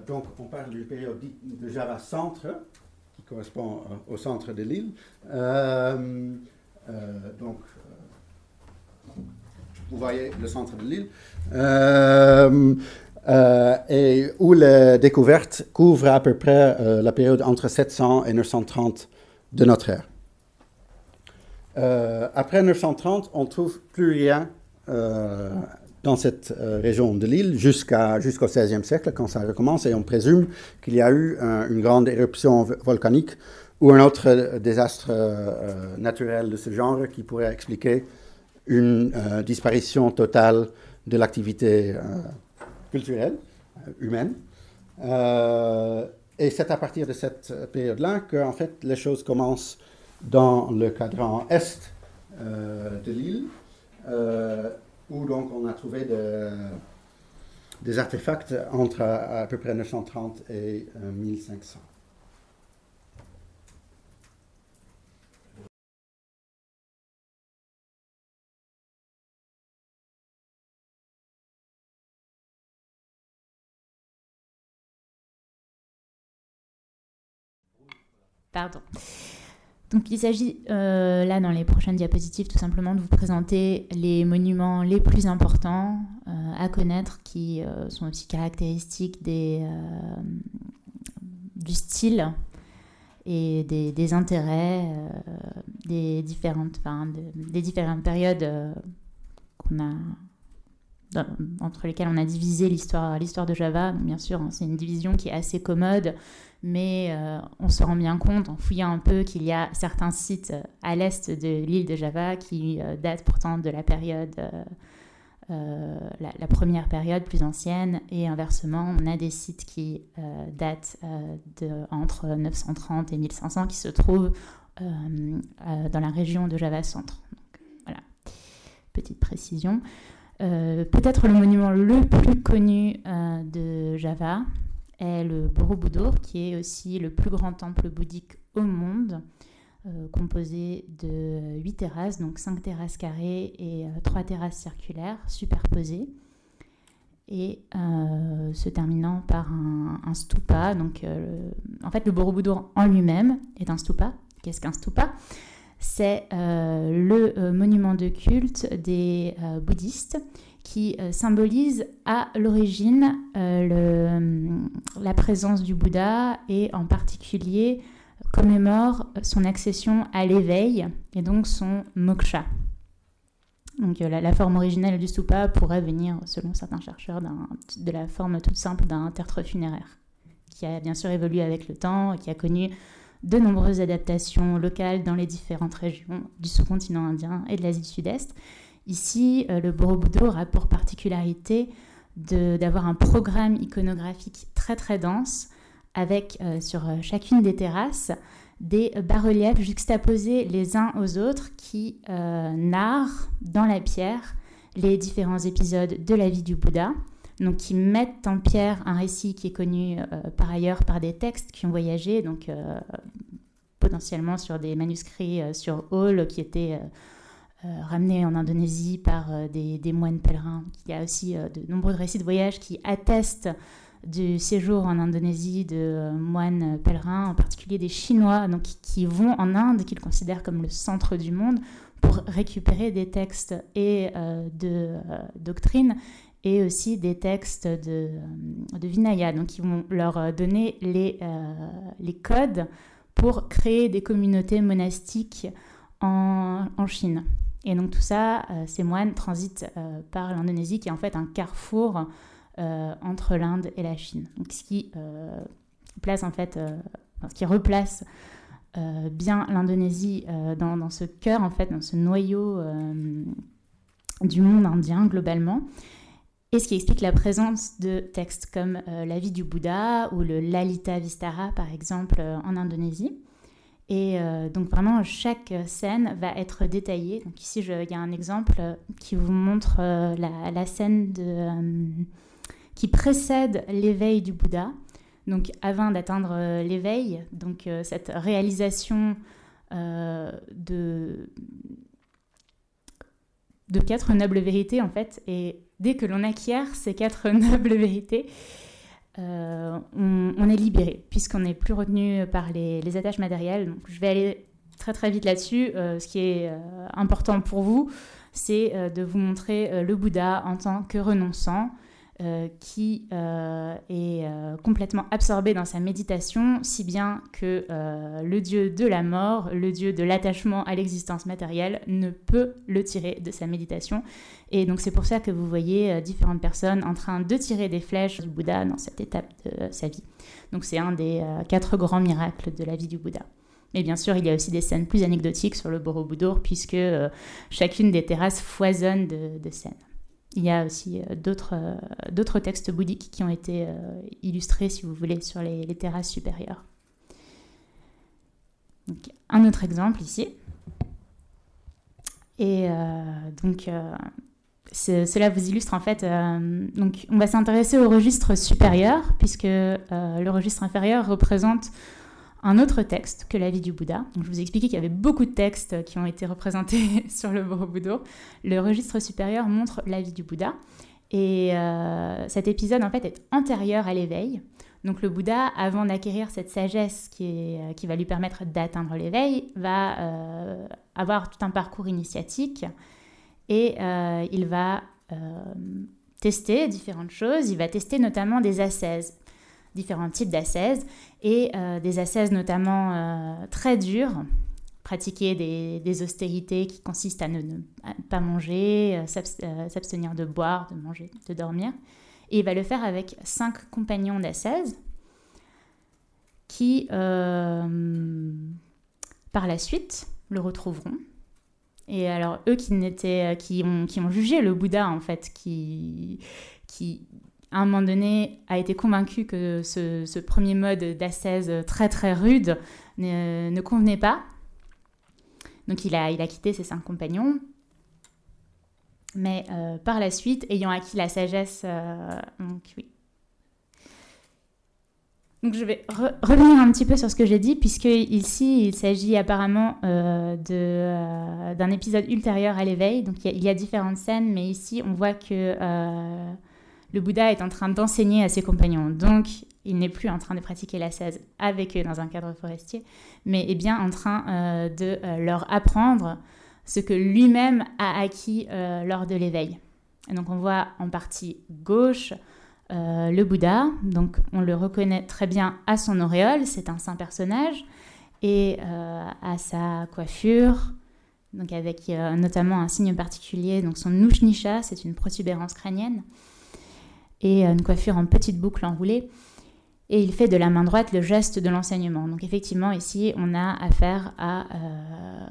Donc, on parle d'une période de Java centre, qui correspond au centre de l'île. Donc, vous voyez le centre de l'île. Et où les découvertes couvrent à peu près la période entre 700 et 930 de notre ère. Après 930, on ne trouve plus rien dans cette région de l'île jusqu'au XVIe siècle, quand ça recommence, et on présume qu'il y a eu une grande éruption volcanique ou un autre désastre naturel de ce genre qui pourrait expliquer une disparition totale de l'activité culturelle, humaine. Et c'est à partir de cette période-là que, en fait, les choses commencent dans le cadran est de l'île, où donc on a trouvé des artefacts entre à peu près 930 et 1500. Pardon. Donc il s'agit là dans les prochaines diapositives tout simplement de vous présenter les monuments les plus importants à connaître qui sont aussi caractéristiques du style et des intérêts des différentes périodes entre lesquelles on a divisé l'histoire de Java. Donc, bien sûr, c'est une division qui est assez commode, mais on se rend bien compte en fouillant un peu qu'il y a certains sites à l'est de l'île de Java qui datent pourtant de la période, la première période plus ancienne, et inversement, on a des sites qui datent entre 930 et 1500 qui se trouvent dans la région de Java Centre. Donc, voilà, petite précision. Peut-être le monument le plus connu de Java est le Borobudur, qui est aussi le plus grand temple bouddhique au monde, composé de 8 terrasses, donc 5 terrasses carrées et 3 terrasses circulaires superposées, et se terminant par un stupa. Donc, en fait, le Borobudur en lui-même est un stupa. Qu'est-ce qu'un stupa ? C'est le monument de culte des bouddhistes qui symbolise à l'origine la présence du Bouddha et en particulier commémore son accession à l'éveil et donc son moksha. Donc la forme originelle du stupa pourrait venir, selon certains chercheurs, de la forme toute simple d'un tertre funéraire, qui a bien sûr évolué avec le temps, qui a connu de nombreuses adaptations locales dans les différentes régions du sous-continent indien et de l'Asie du Sud-Est. Ici, le Borobudur a pour particularité d'avoir un programme iconographique très très dense, avec sur chacune des terrasses des bas-reliefs juxtaposés les uns aux autres qui narrent dans la pierre les différents épisodes de la vie du Bouddha, donc qui mettent en pierre un récit qui est connu par ailleurs par des textes qui ont voyagé, donc potentiellement sur des manuscrits sur Hall qui étaient ramenés en Indonésie par des moines pèlerins. Il y a aussi de nombreux récits de voyage qui attestent du séjour en Indonésie de moines pèlerins, en particulier des Chinois, donc qui vont en Inde, qu'ils considèrent comme le centre du monde, pour récupérer des textes et de doctrine, et aussi des textes de Vinaya, donc ils vont leur donner les codes pour créer des communautés monastiques en Chine. Et donc tout ça, ces moines transitent par l'Indonésie, qui est en fait un carrefour entre l'Inde et la Chine. Donc ce qui place en fait, ce qui replace bien l'Indonésie dans ce cœur, en fait, dans ce noyau du monde indien globalement. Et ce qui explique la présence de textes comme la vie du Bouddha ou le Lalita Vistara, par exemple, en Indonésie. Et donc vraiment, chaque scène va être détaillée. Donc ici, il y a un exemple qui vous montre la scène qui précède l'éveil du Bouddha. Donc avant d'atteindre l'éveil, donc cette réalisation de 4 nobles vérités, en fait, et dès que l'on acquiert ces 4 nobles vérités, on est libéré, puisqu'on n'est plus retenu par les attaches matérielles. Donc, je vais aller très très vite là-dessus. Ce qui est important pour vous, c'est de vous montrer le Bouddha en tant que renonçant, qui est complètement absorbé dans sa méditation, si bien que le dieu de la mort, le dieu de l'attachement à l'existence matérielle, ne peut le tirer de sa méditation. Et donc c'est pour ça que vous voyez différentes personnes en train de tirer des flèches du Bouddha dans cette étape de sa vie. Donc c'est un des 4 grands miracles de la vie du Bouddha. Mais bien sûr, il y a aussi des scènes plus anecdotiques sur le Borobudur, puisque chacune des terrasses foisonne de scènes. Il y a aussi d'autres textes bouddhiques qui ont été illustrés, si vous voulez, sur les terrasses supérieures. Donc, un autre exemple ici. Et cela vous illustre en fait... donc, on va s'intéresser au registre supérieur, puisque le registre inférieur représente un autre texte que la vie du Bouddha. Donc, je vous ai expliqué qu'il y avait beaucoup de textes qui ont été représentés sur le Borobudur. Le registre supérieur montre la vie du Bouddha. Et cet épisode, en fait, est antérieur à l'éveil. Donc, le Bouddha, avant d'acquérir cette sagesse qui va lui permettre d'atteindre l'éveil, va avoir tout un parcours initiatique. Et il va tester différentes choses. Il va tester notamment des ascèses, différents types d'ascèses, et des ascèses notamment très dures, pratiquer des austérités qui consistent à ne pas manger, s'abstenir de boire, de manger, de dormir. Et il va le faire avec 5 compagnons d'ascèse qui, par la suite, le retrouveront. Et alors, eux qui ont jugé le Bouddha, en fait, qui à un moment donné, a été convaincu que ce premier mode d'ascèse très très rude ne convenait pas. Donc il a quitté ses 5 compagnons. Mais par la suite, ayant acquis la sagesse... donc oui. Donc je vais revenir un petit peu sur ce que j'ai dit, puisque ici, il s'agit apparemment d'un épisode ultérieur à l'éveil. Donc il y a différentes scènes, mais ici, on voit que... le Bouddha est en train d'enseigner à ses compagnons. Donc, il n'est plus en train de pratiquer l'ascèse avec eux dans un cadre forestier, mais est bien en train de leur apprendre ce que lui-même a acquis lors de l'éveil. Et donc, on voit en partie gauche le Bouddha. Donc, on le reconnaît très bien à son auréole, c'est un saint personnage, et à sa coiffure, donc avec notamment un signe particulier, donc son Ushnisha, c'est une protubérance crânienne, et une coiffure en petite boucle enroulée. Et il fait de la main droite le geste de l'enseignement. Donc effectivement, ici, on a affaire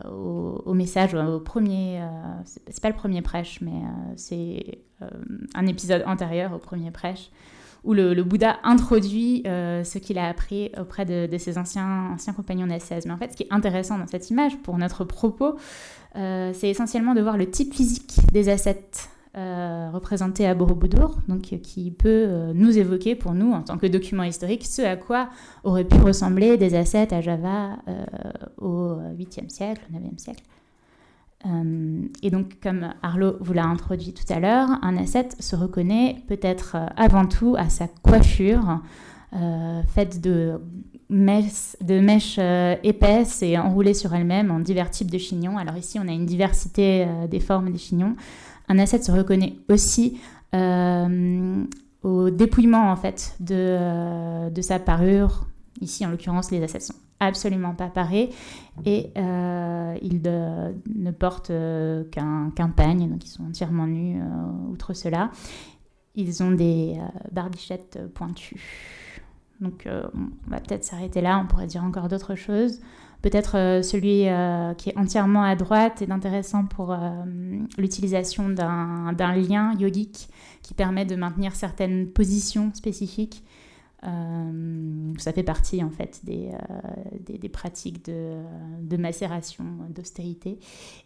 au message, au premier... c'est pas le premier prêche, mais c'est un épisode antérieur au premier prêche, où le Bouddha introduit ce qu'il a appris auprès de ses anciens compagnons d'ascèse. Mais en fait, ce qui est intéressant dans cette image, pour notre propos, c'est essentiellement de voir le type physique des ascètes représenté à Borobudur, donc qui peut nous évoquer pour nous en tant que document historique ce à quoi auraient pu ressembler des ascètes à Java au 8e siècle, au 9e siècle. Et donc, comme Arlo vous l'a introduit tout à l'heure, un ascète se reconnaît peut-être avant tout à sa coiffure, faite de mèches épaisses et enroulées sur elles-mêmes en divers types de chignons. Alors ici, on a une diversité des formes des chignons. Un ascète se reconnaît aussi au dépouillement en fait de sa parure. Ici, en l'occurrence, les ascètes sont absolument pas parés et ils ne portent qu'un pagne, donc ils sont entièrement nus. Outre cela, ils ont des barbichettes pointues. Donc, on va peut-être s'arrêter là. On pourrait dire encore d'autres choses. Peut-être celui qui est entièrement à droite est intéressant pour l'utilisation d'un lien yogique qui permet de maintenir certaines positions spécifiques. Ça fait partie en fait des pratiques de macération, d'austérité.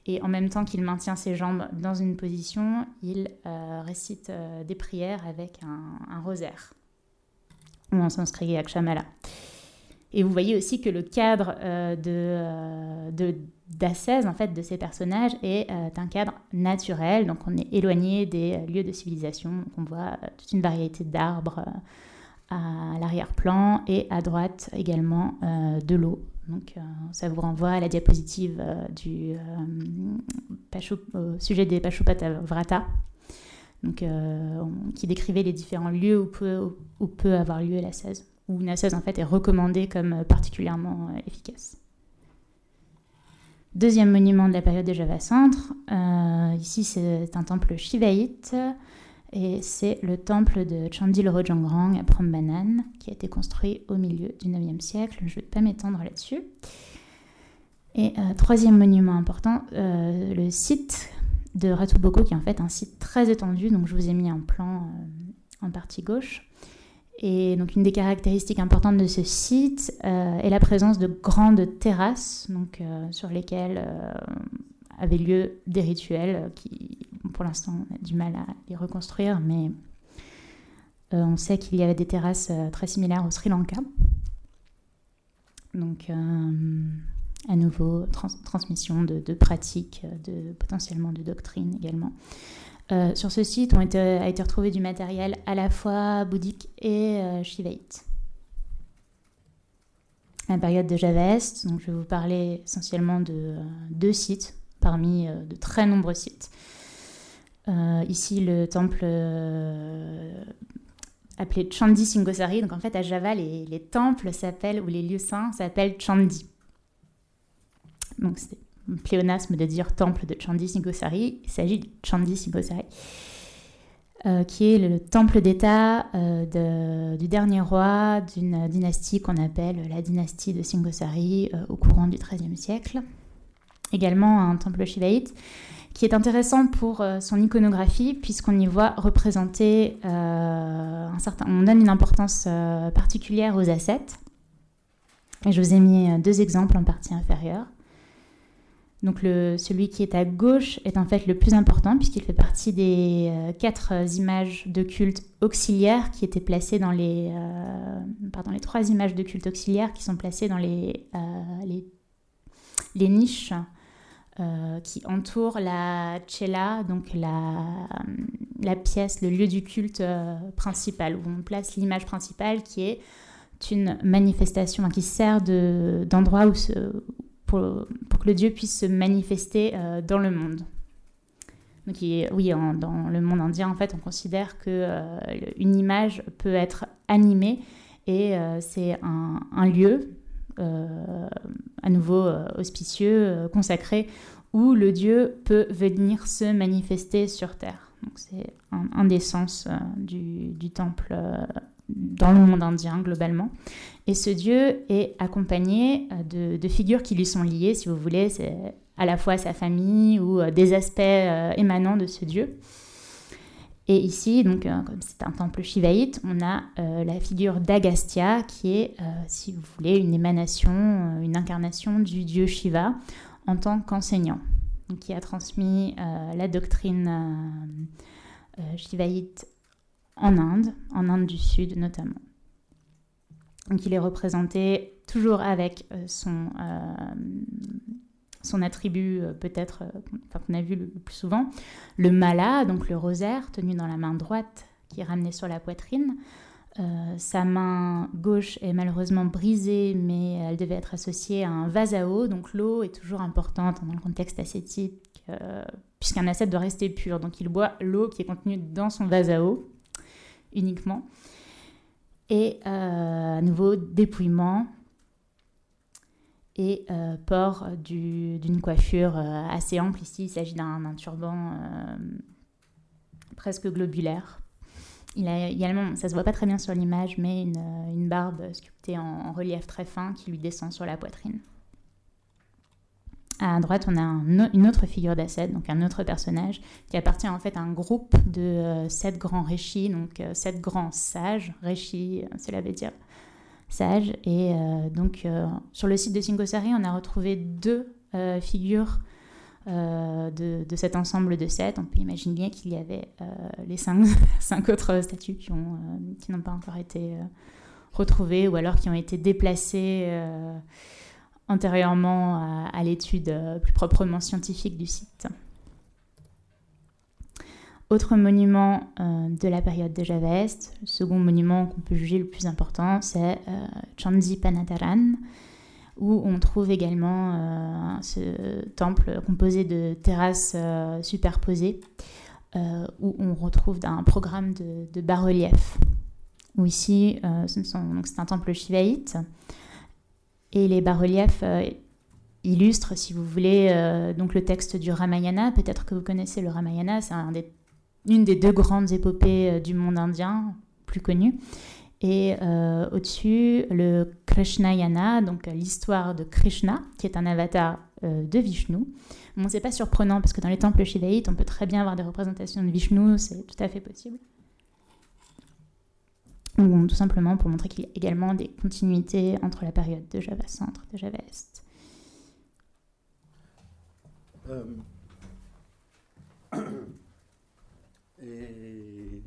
Et en même temps qu'il maintient ses jambes dans une position, il récite des prières avec un rosaire ou en sanskrit Yakshamala. Et vous voyez aussi que le cadre d'ascèse en fait, de ces personnages est un cadre naturel. Donc on est éloigné des lieux de civilisation. Donc on voit toute une variété d'arbres à l'arrière-plan et à droite également de l'eau. Donc ça vous renvoie à la diapositive au sujet des Pashupata Vrata, donc, qui décrivait les différents lieux où peut avoir lieu l'ascèse, où une ascèse en fait est recommandée comme particulièrement efficace. Deuxième monument de la période de Java-Centre, ici c'est un temple shivaïte, et c'est le temple de Chandi Loro Jangrang à Prambanan, qui a été construit au milieu du 9e siècle. Je ne vais pas m'étendre là-dessus. Et troisième monument important, le site de Ratu Boko, qui est en fait un site très étendu, donc je vous ai mis un plan en partie gauche. Et donc une des caractéristiques importantes de ce site est la présence de grandes terrasses, donc, sur lesquelles avaient lieu des rituels qui, pour l'instant, on a du mal à les reconstruire, mais on sait qu'il y avait des terrasses très similaires au Sri Lanka. Donc, à nouveau, transmission de pratiques, potentiellement de doctrines également. Sur ce site a été retrouvé du matériel à la fois bouddhique et shivaïte. La période de Java-Est, donc je vais vous parler essentiellement de 2 sites parmi de très nombreux sites. Ici, le temple appelé Chandi Singosari. Donc en fait, à Java, les temples s'appellent, ou les lieux saints s'appellent Chandi. Donc c'était un pléonasme de dire temple de Chandi Singosari. Il s'agit de Chandi Singosari, qui est le temple d'État du dernier roi d'une dynastie qu'on appelle la dynastie de Singosari au courant du XIIIe siècle. Également un temple shivaïte qui est intéressant pour son iconographie, puisqu'on y voit représenter on donne une importance particulière aux ascètes. Et je vous ai mis 2 exemples en partie inférieure. Donc celui qui est à gauche est en fait le plus important, puisqu'il fait partie des 4 images de culte auxiliaires qui étaient placées dans les 3 images de culte auxiliaires qui sont placées dans les niches qui entourent la cella, donc la pièce, le lieu du culte principal, où on place l'image principale qui est une manifestation, qui sert d'endroit pour que le Dieu puisse se manifester dans le monde. Donc, dans le monde indien, en fait, on considère qu'une image peut être animée et c'est un lieu, à nouveau auspicieux, consacré, où le Dieu peut venir se manifester sur terre. Donc, c'est un des sens du temple dans le monde indien globalement. Et ce Dieu est accompagné de figures qui lui sont liées, si vous voulez, c'est à la fois sa famille ou des aspects émanant de ce Dieu. Et ici, donc, comme c'est un temple shivaïte, on a la figure d'Agastya qui est, si vous voulez, une émanation, une incarnation du Dieu Shiva en tant qu'enseignant, donc, qui a transmis la doctrine shivaïte en Inde du Sud notamment. Donc il est représenté toujours avec son attribut peut-être qu'on a vu le plus souvent, le mala, donc le rosaire tenu dans la main droite qui est ramené sur la poitrine. Sa main gauche est malheureusement brisée, mais elle devait être associée à un vase à eau, donc l'eau est toujours importante dans le contexte ascétique, puisqu'un ascète doit rester pur, donc il boit l'eau qui est contenue dans son vase à eau uniquement. Et à nouveau dépouillement et port d'une coiffure assez ample. Ici, il s'agit d'un turban presque globulaire. Il a également, ça se voit pas très bien sur l'image, mais une barbe sculptée en relief très fin qui lui descend sur la poitrine. À droite, on a une autre figure d'ascète, donc un autre personnage qui appartient en fait à un groupe de 7 grands rishis, donc 7 grands sages. Rishi, cela veut dire sage. Et donc sur le site de Singosari, on a retrouvé 2 figures de cet ensemble de 7. On peut imaginer qu'il y avait les 5 autres statues qui n'ont pas encore été retrouvées ou alors qui ont été déplacées antérieurement à l'étude plus proprement scientifique du site. Autre monument de la période de Java Est, le second monument qu'on peut juger le plus important, c'est Candi Panataran, où on trouve également ce temple composé de terrasses superposées, où on retrouve un programme de bas-reliefs. Où ici, c'est un temple shivaïte, et les bas-reliefs illustrent, si vous voulez, donc le texte du Ramayana. Peut-être que vous connaissez le Ramayana, c'est une des deux grandes épopées du monde indien, plus connues. Et au-dessus, le Krishnayana, donc l'histoire de Krishna, qui est un avatar de Vishnu. Bon, c'est pas surprenant, parce que dans les temples shivaïtes, on peut très bien avoir des représentations de Vishnu, c'est tout à fait possible. Ou tout simplement pour montrer qu'il y a également des continuités entre la période de Java Centre et de Java Est. Et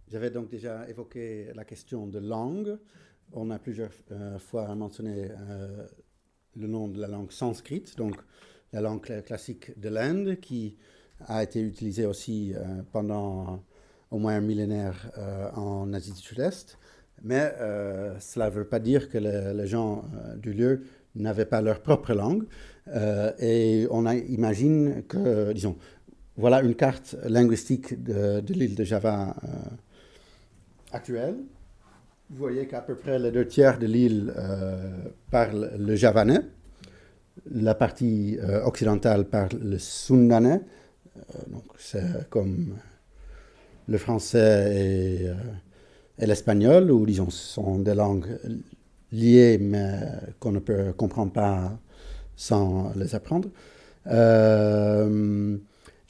j'avais donc déjà évoqué la question de langue. On a plusieurs fois mentionné le nom de la langue sanskrite, donc la langue classique de l'Inde, qui a été utilisée aussi pendant au moins un millénaire en Asie du Sud-Est. Mais cela ne veut pas dire que les gens du lieu n'avaient pas leur propre langue. Et on imagine que, disons, voilà une carte linguistique de l'île de Java actuelle. Vous voyez qu'à peu près les 2/3 de l'île parlent le javanais. La partie occidentale parle le sundanais. Donc c'est comme le français et l'espagnol, ou disons, ce sont des langues liées, mais qu'on ne peut comprendre pas sans les apprendre.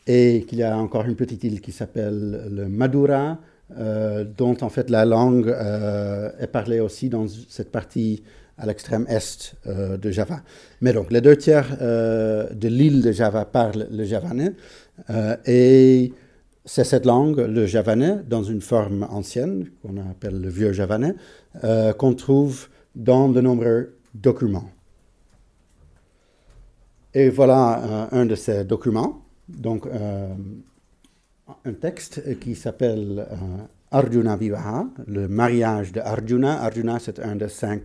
Et qu'il y a encore une petite île qui s'appelle le Madura, dont en fait la langue est parlée aussi dans cette partie à l'extrême est de Java. Mais donc les 2/3 de l'île de Java parlent le javanais, et c'est cette langue, le javanais, dans une forme ancienne, qu'on appelle le vieux javanais, qu'on trouve dans de nombreux documents. Et voilà un de ces documents, donc un texte qui s'appelle Arjuna Vivaha, le mariage de Arjuna. Arjuna, c'est un des 5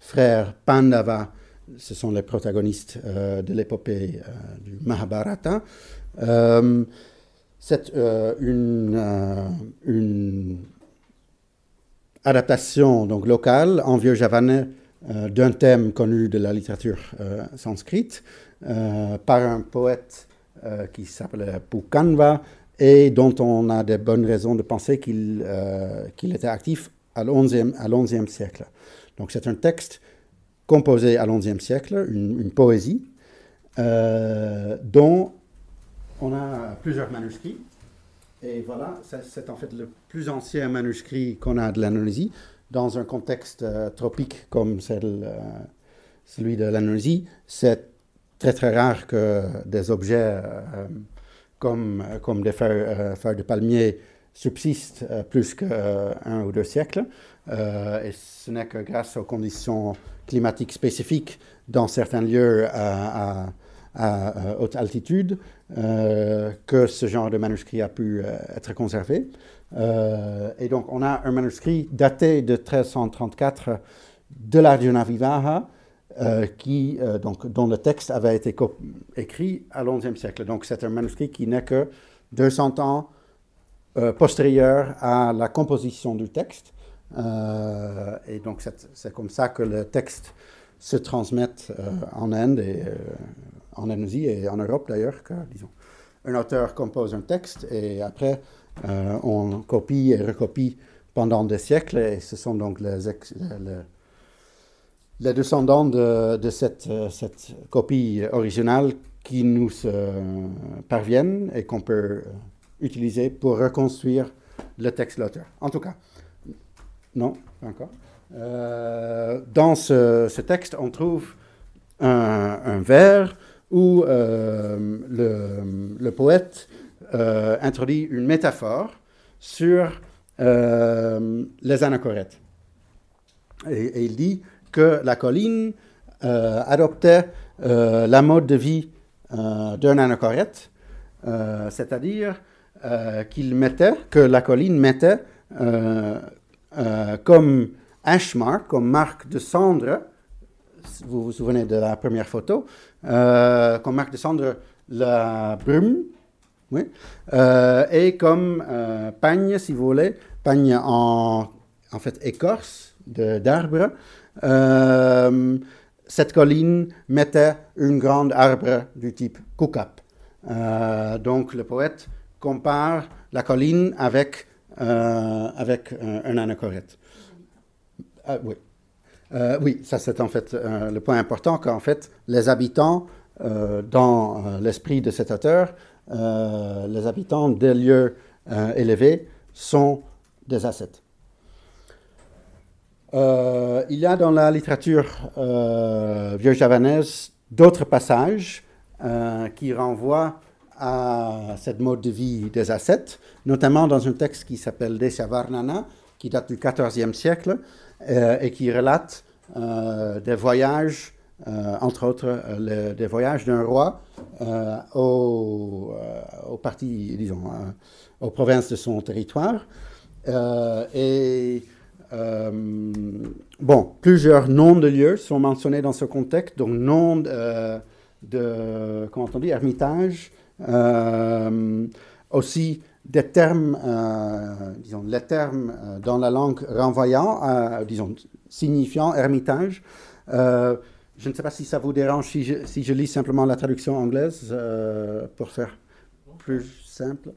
frères Pandava, ce sont les protagonistes de l'épopée du Mahabharata. C'est une adaptation donc, locale en vieux javanais d'un thème connu de la littérature sanskrite par un poète qui s'appelait Pukanva et dont on a de bonnes raisons de penser qu'il était actif à l'XIe siècle. Donc c'est un texte composé à l'XIe siècle, une poésie, dont on a plusieurs manuscrits. Et voilà, c'est en fait le plus ancien manuscrit qu'on a de l'Indonésie, dans un contexte tropique comme celui de l'Indonésie. C'est très très rare que des objets comme des feuilles de palmier subsistent plus qu'1 ou 2 siècles. Et ce n'est que grâce aux conditions climatiques spécifiques dans certains lieux à haute altitude que ce genre de manuscrit a pu être conservé. Et donc on a un manuscrit daté de 1334 de l'Arjuna Vivaha dont le texte avait été écrit à l'XIe siècle. Donc c'est un manuscrit qui n'est que 200 ans postérieur à la composition du texte. Et donc c'est comme ça que le texte se transmet en Inde et en Indonésie et en Europe d'ailleurs, que, disons, un auteur compose un texte et après on copie et recopie pendant des siècles, et ce sont donc les descendants de cette copie originale qui nous parviennent et qu'on peut utiliser pour reconstruire le texte de l'auteur. En tout cas, non, pas encore. Dans ce texte, on trouve un vers où le poète introduit une métaphore sur les anachorètes. Et il dit que la colline adoptait la mode de vie d'un anachorète, c'est-à-dire que la colline mettait comme hash mark, comme marque de cendre. Vous vous souvenez de la première photo, comme marque de cendre la brume, oui, et comme pagne, si vous voulez, pagne en fait écorce d'arbre. Cette colline mettait une grande arbre du type kukap. Donc le poète compare la colline avec un anachorète. Oui. Oui, ça c'est en fait le point important, qu'en fait les habitants, dans l'esprit de cet auteur, les habitants des lieux élevés sont des ascètes. Il y a dans la littérature vieux-javanaise d'autres passages qui renvoient à cette mode de vie des ascètes, notamment dans un texte qui s'appelle Deshavarnana, qui date du XIVe siècle, et qui relate des voyages, entre autres des voyages d'un roi aux parties, disons, aux provinces de son territoire. Bon, plusieurs noms de lieux sont mentionnés dans ce contexte, donc nom de comment on dit, ermitage, aussi des termes, disons, les termes dans la langue renvoyant, disons, signifiant ermitage. Je ne sais pas si ça vous dérange si je lis simplement la traduction anglaise pour faire plus simple.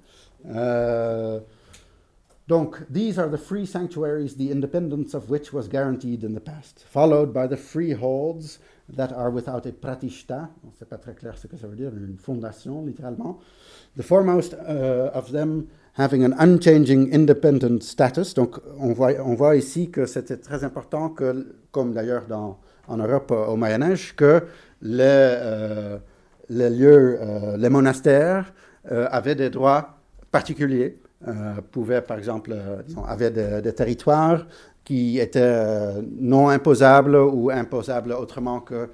Donc, these are the free sanctuaries, the independence of which was guaranteed in the past, followed by the freeholds that are without a pratishta. C'est pas très clair ce que ça veut dire, une fondation, littéralement. The foremost of them having an unchanging independent status. Donc, on voit ici que c'était très important que, comme d'ailleurs en Europe au Moyen-Âge, que les lieux, les monastères avaient des droits particuliers. Pouvaient, par exemple, avaient des territoires qui étaient non imposables ou imposables autrement que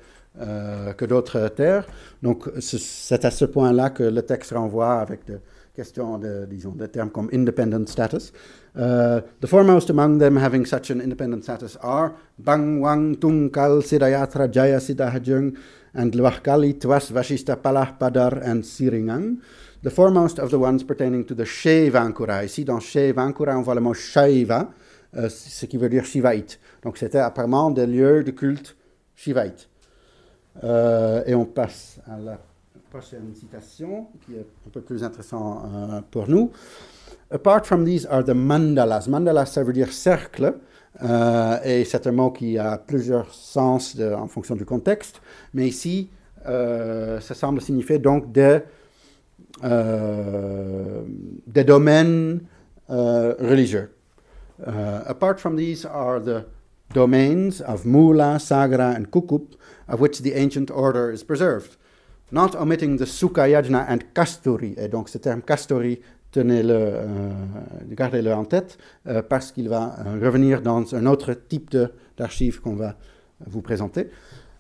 d'autres terres. Donc, c'est à ce point-là que le texte renvoie avec des questions de termes comme independent status. The foremost among them having such an independent status are Bangwang, Tungkal, Siddhayatra, Jaya, Siddhajung, and Lwakali, Twas, Vashista, Palah, Padar, and Siringang. The foremost of the ones pertaining to the Shaivankura. Ici, dans Shaivankura, on voit le mot Shaiva, ce qui veut dire Shivaïte. Donc, c'était apparemment des lieux de culte Shivaïte. Et on passe à la prochaine citation, qui est un peu plus intéressant pour nous. Apart from these are the mandalas. Mandalas, ça veut dire cercle, et c'est un mot qui a plusieurs sens en fonction du contexte. Mais ici, ça semble signifier donc des domaines religieux. Apart from these are the domains of Mula, Sagra, and Kukup, of which the ancient order is preserved, not omitting the Sukha Yajna and Kasturi. Et donc ce terme Kasturi, gardez-le en tête, parce qu'il va revenir dans un autre type d'archives qu'on va vous présenter.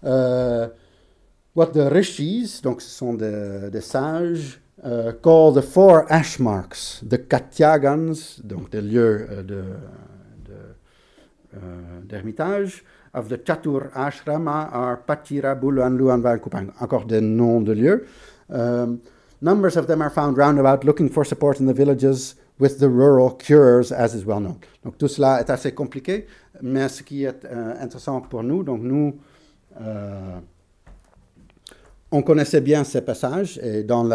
What the Rishis, donc ce sont des sages, call the four ash marks, the Katyagans, donc des lieux d'ermitage, of the Chatur Ashrama are Pachira, Buluan, Luan, Kupang. Encore des noms de lieux. Numbers of them are found round about looking for support in the villages with the rural cures, as is well known. Donc tout cela est assez compliqué, mais ce qui est intéressant pour nous, donc nous, on connaissait bien ces passages, et dans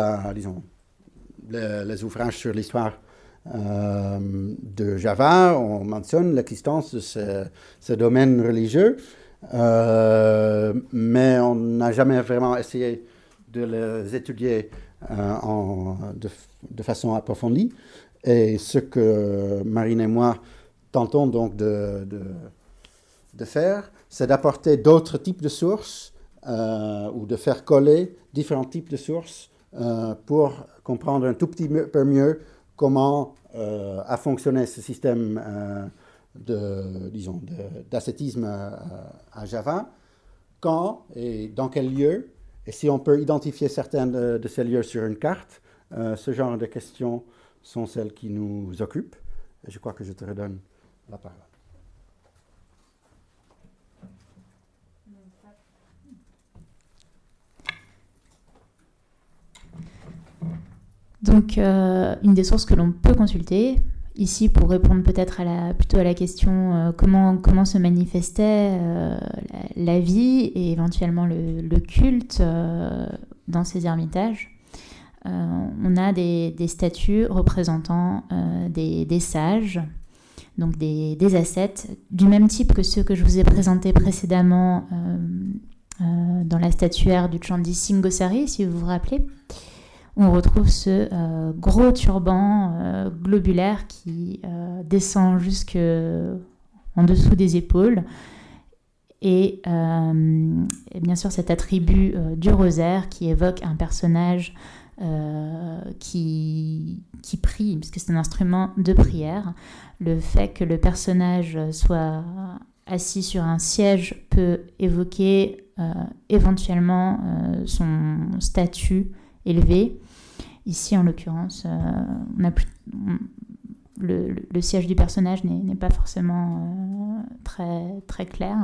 les ouvrages sur l'histoire de Java, on mentionne l'existence de ces domaines religieux, mais on n'a jamais vraiment essayé de les étudier de façon approfondie. Et ce que Marine et moi tentons donc de faire, c'est d'apporter d'autres types de sources ou de faire coller différents types de sources pour comprendre un tout petit peu mieux comment a fonctionné ce système d'ascétisme à Java, quand et dans quel lieu, et si on peut identifier certains de ces lieux sur une carte. Ce genre de questions sont celles qui nous occupent. Et je crois que je te redonne la parole. Donc, une des sources que l'on peut consulter, ici pour répondre peut-être plutôt à la question comment se manifestait la vie et éventuellement le culte dans ces ermitages. On a des statues représentant des sages, donc des ascètes, du même type que ceux que je vous ai présentés précédemment dans la statuaire du Chandi Singosari, si vous vous rappelez. On retrouve ce gros turban globulaire qui descend jusque en dessous des épaules. Et bien sûr cet attribut du rosaire qui évoque un personnage qui prie, puisque c'est un instrument de prière. Le fait que le personnage soit assis sur un siège peut évoquer éventuellement son statut élevé. Ici, en l'occurrence, le siège du personnage n'est pas forcément très, très clair.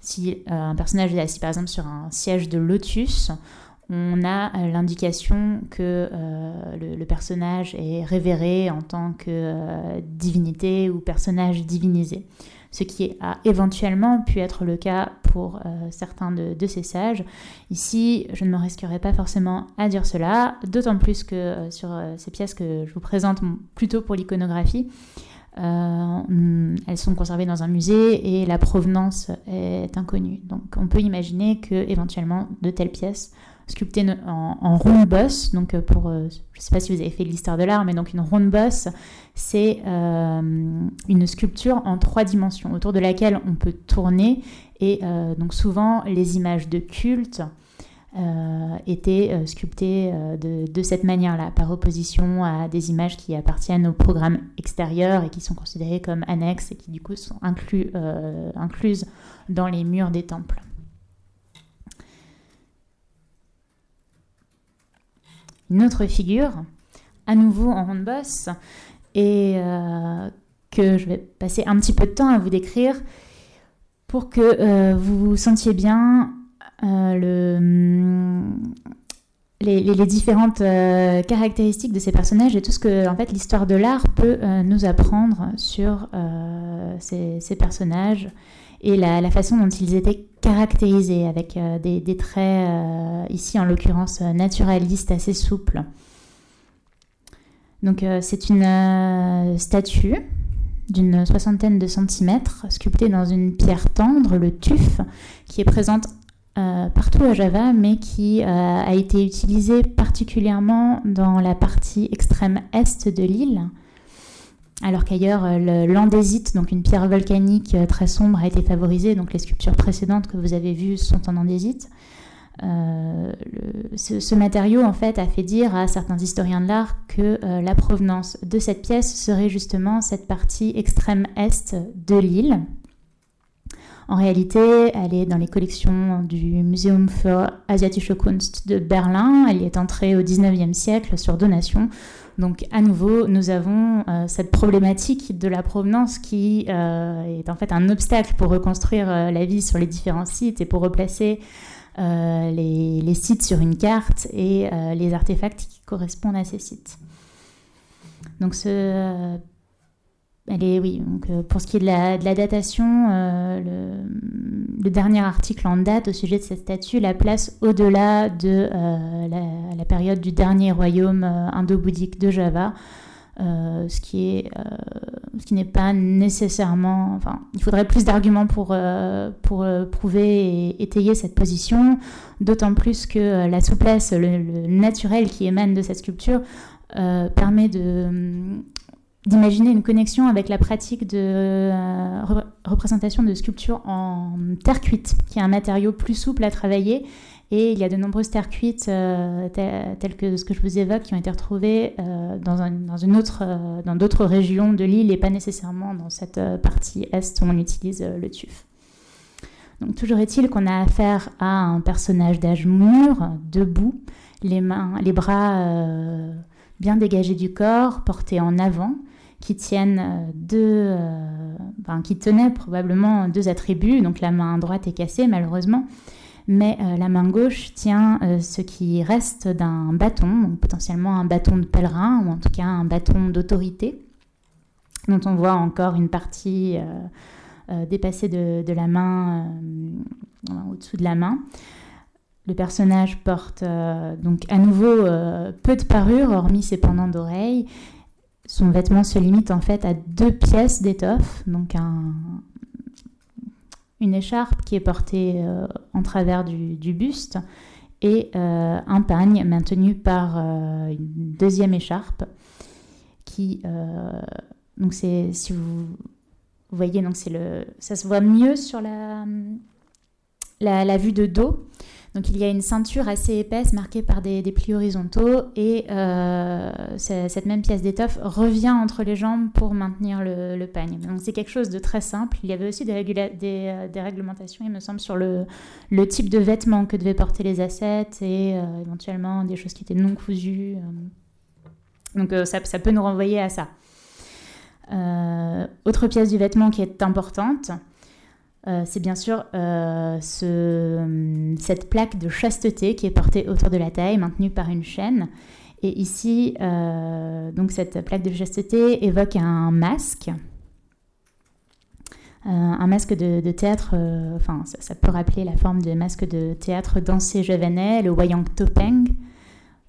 Si un personnage est assis, par exemple, sur un siège de lotus, on a l'indication que le personnage est révéré en tant que divinité ou personnage divinisé. Ce qui a éventuellement pu être le cas pour certains de ces sages. Ici, je ne me risquerai pas forcément à dire cela, d'autant plus que sur ces pièces que je vous présente plutôt pour l'iconographie, elles sont conservées dans un musée et la provenance est inconnue. Donc on peut imaginer que éventuellement de telles pièces sculptées en ronde bosse, donc je ne sais pas si vous avez fait l'histoire de l'art, mais donc une ronde bosse, c'est une sculpture en 3 dimensions autour de laquelle on peut tourner et donc souvent les images de culte étaient sculptées de cette manière-là, par opposition à des images qui appartiennent au programme extérieur et qui sont considérées comme annexes et qui du coup sont incluses dans les murs des temples. Une autre figure, à nouveau en ronde bosse, et que je vais passer un petit peu de temps à vous décrire pour que vous sentiez bien les différentes caractéristiques de ces personnages et tout ce que en fait, l'histoire de l'art peut nous apprendre sur ces personnages et la façon dont ils étaient caractérisés avec des traits, ici en l'occurrence naturalistes, assez souples. Donc c'est une statue d'une 60aine de centimètres, sculptée dans une pierre tendre, le tuf, qui est présente partout à Java, mais qui a été utilisée particulièrement dans la partie extrême est de l'île, alors qu'ailleurs l'andésite, donc une pierre volcanique très sombre, a été favorisée. Donc les sculptures précédentes que vous avez vues sont en andésite. Ce matériau en fait a fait dire à certains historiens de l'art que la provenance de cette pièce serait justement cette partie extrême est de l'île. En réalité, elle est dans les collections du Museum für Asiatische Kunst de Berlin. Elle y est entrée au XIXe siècle sur donation. Donc à nouveau, nous avons cette problématique de la provenance qui est en fait un obstacle pour reconstruire la vie sur les différents sites et pour replacer les sites sur une carte et les artefacts qui correspondent à ces sites. Donc pour ce qui est de la datation, le dernier article en date au sujet de cette statue la place au-delà de la période du dernier royaume indo-bouddhique de Java, ce qui n'est pas nécessairement... Enfin, il faudrait plus d'arguments pour prouver et étayer cette position, d'autant plus que la souplesse, le naturel qui émane de cette sculpture permet d'imaginer une connexion avec la pratique de représentation de sculpture en terre cuite, qui est un matériau plus souple à travailler. Et il y a de nombreuses terres cuites, telles que ce que je vous évoque, qui ont été retrouvées dans d'autres régions de l'île et pas nécessairement dans cette partie est où on utilise le tuf. Donc toujours est-il qu'on a affaire à un personnage d'âge mûr, debout, les bras bien dégagées du corps, portées en avant, qui tiennent qui tenaient probablement deux attributs. Donc la main droite est cassée malheureusement, mais la main gauche tient ce qui reste d'un bâton, donc potentiellement un bâton de pèlerin ou en tout cas un bâton d'autorité, dont on voit encore une partie dépassée de la main, au-dessous de la main. Le personnage porte donc à nouveau peu de parure, hormis ses pendants d'oreilles. Son vêtement se limite en fait à 2 pièces d'étoffe, donc une écharpe qui est portée en travers du buste et un pagne maintenu par une deuxième écharpe qui donc c'est, si vous voyez, donc ça se voit mieux sur la vue de dos. Donc il y a une ceinture assez épaisse marquée par des plis horizontaux et cette même pièce d'étoffe revient entre les jambes pour maintenir le pagne. Donc c'est quelque chose de très simple. Il y avait aussi des réglementations, il me semble, sur le type de vêtements que devaient porter les ascètes et éventuellement des choses qui étaient non cousues. Donc ça peut nous renvoyer à ça. Autre pièce du vêtement qui est importante, c'est bien sûr cette plaque de chasteté qui est portée autour de la taille, maintenue par une chaîne. Et ici, donc cette plaque de chasteté évoque un masque de théâtre, ça peut rappeler la forme de masque de théâtre dansé javanais, le wayang topeng,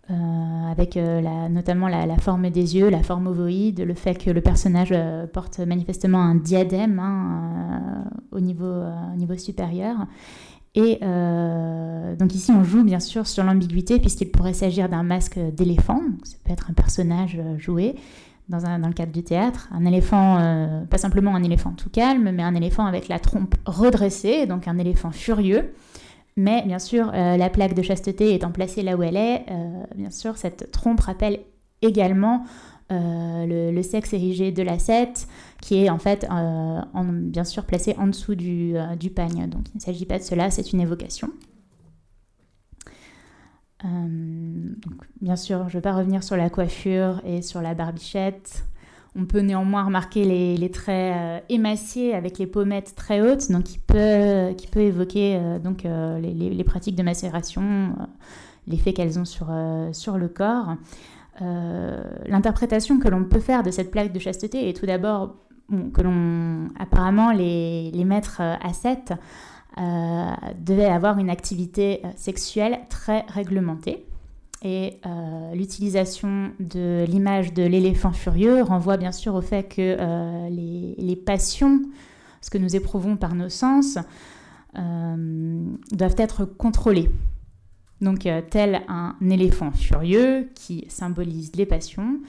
avec notamment la forme des yeux, la forme ovoïde, le fait que le personnage porte manifestement un diadème au niveau supérieur. Et donc ici, on joue bien sûr sur l'ambiguïté, puisqu'il pourrait s'agir d'un masque d'éléphant. Ça peut être un personnage joué dans le cadre du théâtre. Un éléphant, pas simplement un éléphant tout calme, mais un éléphant avec la trompe redressée, donc un éléphant furieux. Mais bien sûr, la plaque de chasteté étant placée là où elle est, bien sûr, cette trompe rappelle également le sexe érigé de l'ascète, qui est en fait, bien sûr, placé en dessous du pagne. Donc il ne s'agit pas de cela, c'est une évocation. Donc, bien sûr, je ne vais pas revenir sur la coiffure et sur la barbichette. On peut néanmoins remarquer les traits émaciés avec les pommettes très hautes, donc qui peut évoquer les pratiques de macération, l'effet qu'elles ont sur le corps. L'interprétation que l'on peut faire de cette plaque de chasteté est tout d'abord apparemment les maîtres ascètes devaient avoir une activité sexuelle très réglementée. Et l'utilisation de l'image de l'éléphant furieux renvoie bien sûr au fait que les passions, ce que nous éprouvons par nos sens, doivent être contrôlées. Donc tel un éléphant furieux qui symbolise les passions,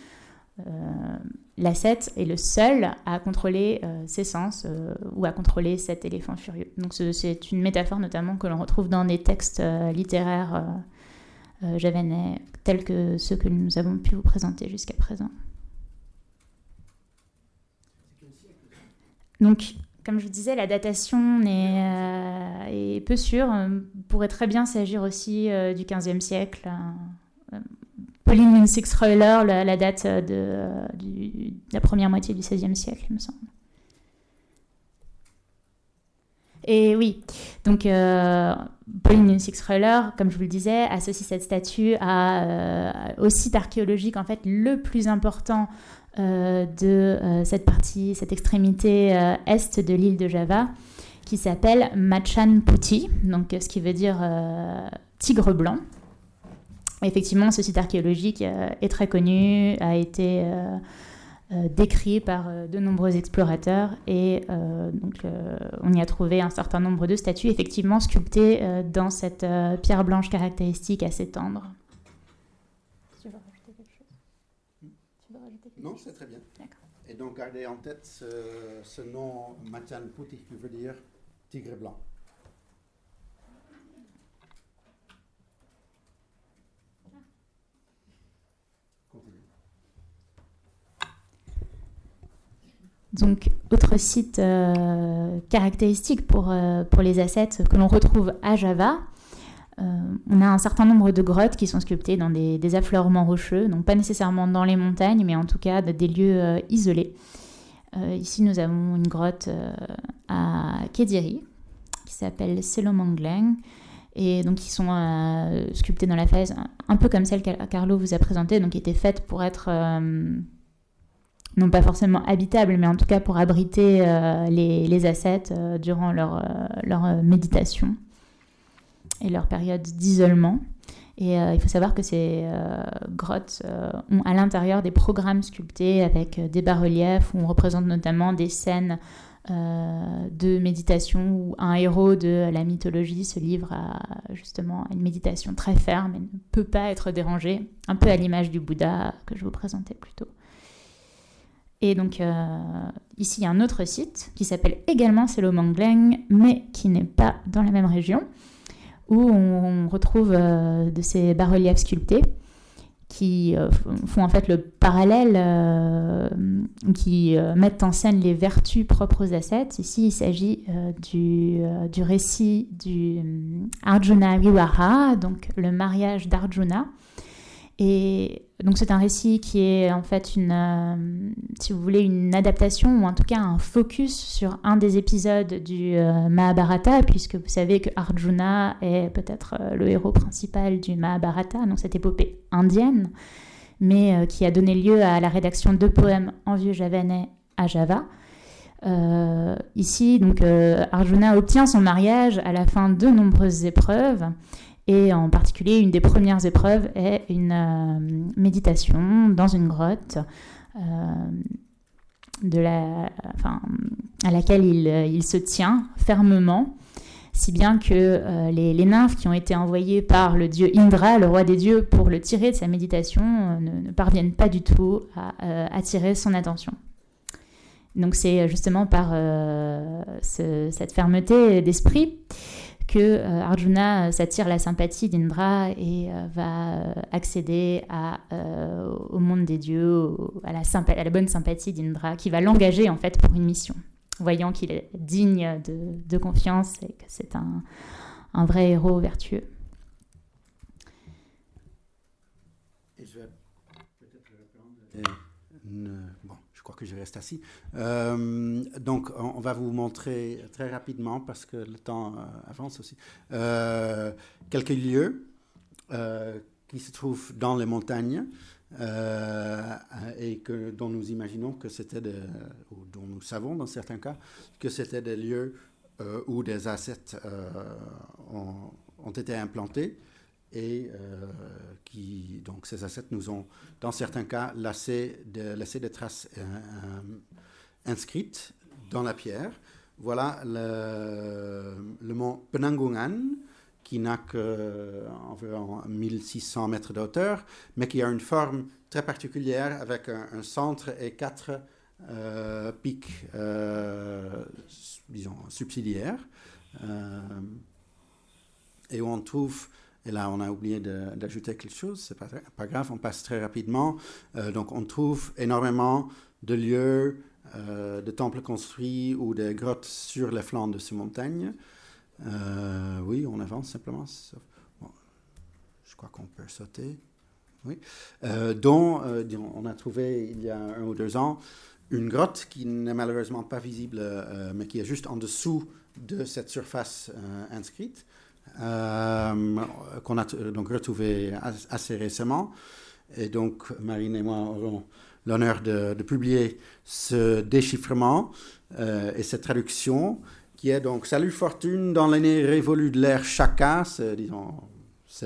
l'ascète est le seul à contrôler ses sens ou à contrôler cet éléphant furieux. Donc c'est une métaphore notamment que l'on retrouve dans des textes littéraires javanais, tels que ceux que nous avons pu vous présenter jusqu'à présent. Donc, comme je vous disais, la datation est peu sûre. Pourrait très bien s'agir aussi du XVe siècle. Pauline Munsick-Streuler la date de la première moitié du XVIe siècle, il me semble. Et oui, donc Pauline Munsick-Streuler, comme je vous le disais, associe cette statue au site archéologique en fait le plus important de cette extrémité est de l'île de Java, qui s'appelle Macan Putih, donc ce qui veut dire tigre blanc. Et effectivement, ce site archéologique est très connu, a été décrit par de nombreux explorateurs et on y a trouvé un certain nombre de statues effectivement sculptées dans cette pierre blanche caractéristique assez tendre. Tu veux rajouter quelque chose? Non, c'est très bien. D'accord. Et donc gardez en tête ce nom Macan Putih qui veut dire tigre blanc. Continue. Donc, autre site caractéristique pour les ascètes que l'on retrouve à Java, On a un certain nombre de grottes qui sont sculptées dans des affleurements rocheux, donc pas nécessairement dans les montagnes, mais en tout cas des lieux isolés. Ici, nous avons une grotte à Kediri, qui s'appelle Selomanglang, et donc qui sont sculptées dans la falaise, un peu comme celle que Carlo vous a présentée, donc qui était faite pour être non pas forcément habitable, mais en tout cas pour abriter les ascètes durant leur méditation et leur période d'isolement. Et il faut savoir que ces grottes ont à l'intérieur des programmes sculptés avec des bas-reliefs où on représente notamment des scènes de méditation où un héros de la mythologie se livre justement à une méditation très ferme et ne peut pas être dérangé, un peu à l'image du Bouddha que je vous présentais plus tôt. Et donc ici, il y a un autre site qui s'appelle également Selomanglang, mais qui n'est pas dans la même région, où on retrouve de ces bas-reliefs sculptés qui font en fait le parallèle, qui mettent en scène les vertus propres aux ascètes. Ici, il s'agit du récit du Arjuna Vivaha, donc le mariage d'Arjuna. Et donc c'est un récit qui est en fait si vous voulez, une adaptation ou en tout cas un focus sur un des épisodes du Mahabharata, puisque vous savez que Arjuna est peut-être le héros principal du Mahabharata, donc cette épopée indienne, mais qui a donné lieu à la rédaction de poèmes en vieux javanais à Java. Ici, donc Arjuna obtient son mariage à la fin de nombreuses épreuves. Et en particulier, une des premières épreuves est une méditation dans une grotte à laquelle il se tient fermement, si bien que les nymphes qui ont été envoyées par le dieu Indra, le roi des dieux, pour le tirer de sa méditation, ne parviennent pas du tout à attirer son attention. Donc c'est justement par cette fermeté d'esprit que Arjuna s'attire la sympathie d'Indra et va accéder au monde des dieux, à la bonne sympathie d'Indra, qui va l'engager en fait pour une mission, voyant qu'il est digne de confiance et que c'est un vrai héros vertueux. Et je vais peut-être reprendre. Bon, je crois que je reste assis. Donc, on va vous montrer très rapidement, parce que le temps avance aussi, quelques lieux qui se trouvent dans les montagnes et dont nous imaginons que c'était ou dont nous savons dans certains cas que c'était des lieux où des ascètes ont été implantés. Et donc ces ascètes nous ont, dans certains cas, laissé des traces inscrites dans la pierre. Voilà le mont Penanggungan, qui n'a qu'environ 1600 mètres de hauteur, mais qui a une forme très particulière avec un centre et 4 pics, disons, subsidiaires. Et où on trouve... Et là, on a oublié d'ajouter quelque chose, c'est pas grave, on passe très rapidement. Donc, on trouve énormément de lieux, de temples construits ou de grottes sur les flancs de ces montagnes. Oui, on avance simplement. Bon, je crois qu'on peut sauter. Oui. Dont on a trouvé, il y a 1 ou 2 ans, une grotte qui n'est malheureusement pas visible, mais qui est juste en dessous de cette surface inscrite. Qu'on a donc retrouvé assez récemment. Et donc, Marine et moi aurons l'honneur de publier ce déchiffrement et cette traduction, qui est donc « Salut fortune dans l'année révolue de l'ère Shaka », c'est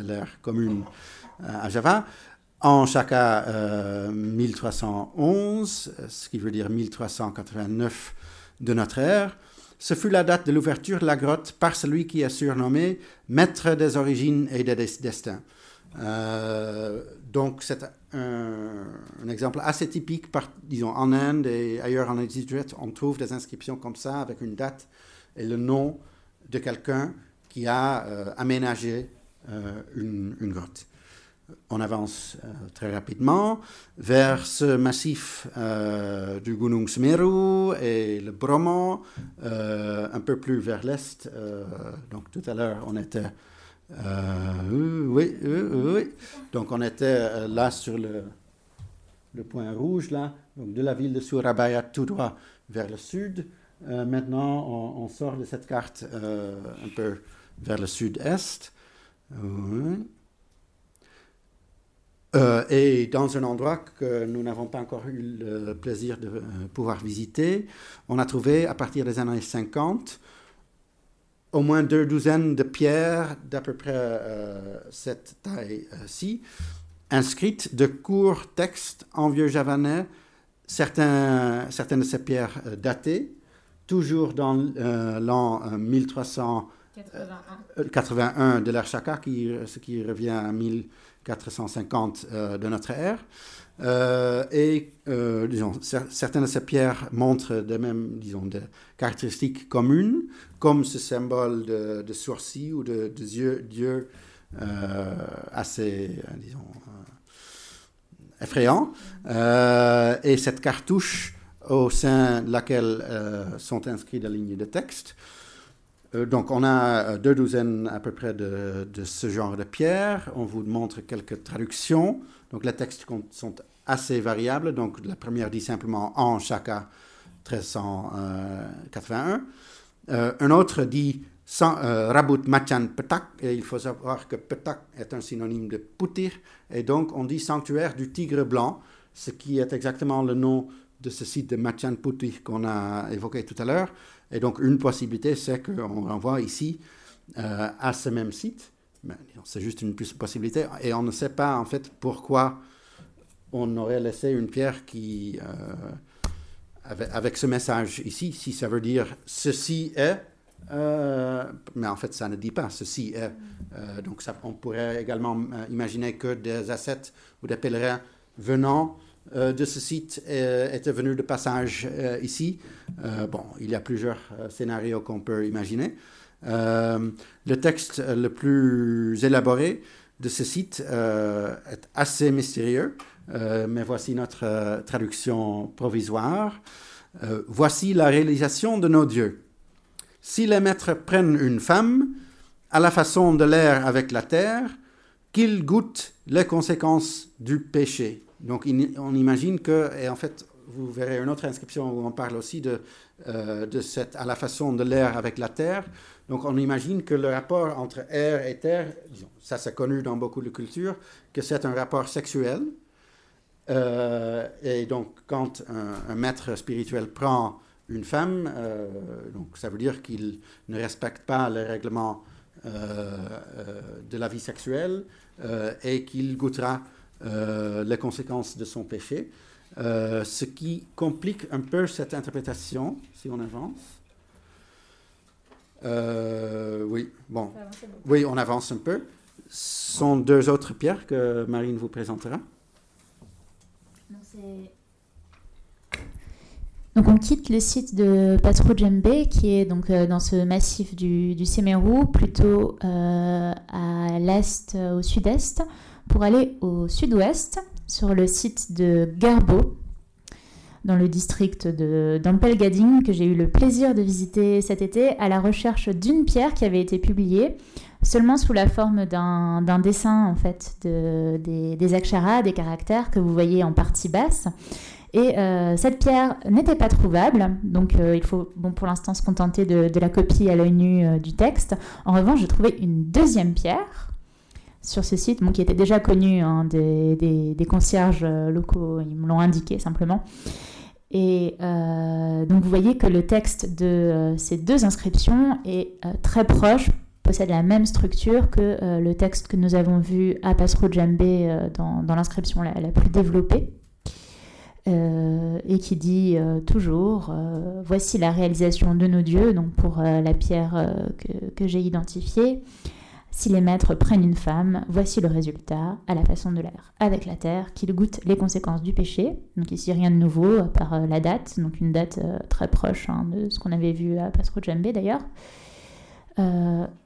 l'ère commune à Java, en Shaka 1311, ce qui veut dire 1389 de notre ère. Ce fut la date de l'ouverture de la grotte par celui qui est surnommé Maître des origines et des destins. Donc c'est un exemple assez typique, disons en Inde et ailleurs en Asie, on trouve des inscriptions comme ça avec une date et le nom de quelqu'un qui a aménagé une grotte. On avance très rapidement vers ce massif du Gunung Semeru et le Bromo, un peu plus vers l'est. Donc tout à l'heure, on était Oui. Donc on était là sur le point rouge, là, donc de la ville de Surabaya tout droit vers le sud. Maintenant, on sort de cette carte un peu vers le sud-est. Et dans un endroit que nous n'avons pas encore eu le plaisir de pouvoir visiter, on a trouvé à partir des années 50 au moins 2 douzaines de pierres d'à peu près cette taille-ci, inscrites de courts textes en vieux javanais, certaines de ces pierres datées, toujours dans l'an 1381 de l'ère Shaka, ce qui revient à 1450 de notre ère. Disons, certaines de ces pierres montrent des caractéristiques communes, comme ce symbole de sourcil ou de Dieu assez, effrayant. Et cette cartouche au sein de laquelle sont inscrites des lignes de texte. Donc, on a 2 douzaines à peu près de ce genre de pierres. On vous montre quelques traductions. Donc, les textes sont assez variables. Donc, la première dit simplement en Shaka 1381. Un autre dit Rabut Machan Petak. Et il faut savoir que Petak est un synonyme de Putir. Et donc, on dit sanctuaire du tigre blanc, ce qui est exactement le nom de ce site de Machan Putih qu'on a évoqué tout à l'heure. Et donc, une possibilité, c'est qu'on renvoie ici à ce même site. Mais c'est juste une possibilité. Et on ne sait pas, en fait, pourquoi on aurait laissé une pierre qui, avec ce message ici, si ça veut dire « ceci est », mais en fait, ça ne dit pas « ceci est ». Donc, on pourrait également imaginer que des ascètes ou des pèlerins venant de ce site était venu de passage ici. Il y a plusieurs scénarios qu'on peut imaginer. Le texte le plus élaboré de ce site est assez mystérieux, mais voici notre traduction provisoire. Voici la réalisation de nos dieux. Si les maîtres prennent une femme, à la façon de l'air avec la terre, qu'ils goûtent les conséquences du péché. Donc, on imagine que, et en fait, vous verrez une autre inscription où on parle aussi de cette, à la façon de l'air avec la terre. Donc, on imagine que le rapport entre air et terre, disons, ça c'est connu dans beaucoup de cultures, que c'est un rapport sexuel. Et donc, quand un maître spirituel prend une femme, donc ça veut dire qu'il ne respecte pas les règlements de la vie sexuelle et qu'il goûtera les conséquences de son péché, ce qui complique un peu cette interprétation, si on avance. Oui, on avance un peu. Ce sont 2 autres pierres que Marine vous présentera. Donc on quitte le site de Patru Djembe, qui est donc dans ce massif du Semeru, plutôt à l'est, au sud-est, pour aller au sud-ouest, sur le site de Garbo, dans le district d'Ampel Gading, que j'ai eu le plaisir de visiter cet été, à la recherche d'une pierre qui avait été publiée, seulement sous la forme d'un dessin, en fait, des aksharas, des caractères que vous voyez en partie basse. Et cette pierre n'était pas trouvable, donc il faut pour l'instant se contenter de la copie à l'œil nu du texte. En revanche, j'ai trouvé une deuxième pierre sur ce site, qui était déjà connu des concierges locaux, ils me l'ont indiqué simplement. Et donc vous voyez que le texte de ces 2 inscriptions est très proche, possède la même structure que le texte que nous avons vu à Patru Djembe dans l'inscription la plus développée. Et qui dit toujours voici la réalisation de nos dieux, donc pour la pierre que j'ai identifiée. Si les maîtres prennent une femme, voici le résultat, à la façon de l'air, avec la terre, qu'ils goûtent les conséquences du péché. Donc ici, rien de nouveau, à part la date, donc une date très proche de ce qu'on avait vu à Patru Djembe d'ailleurs.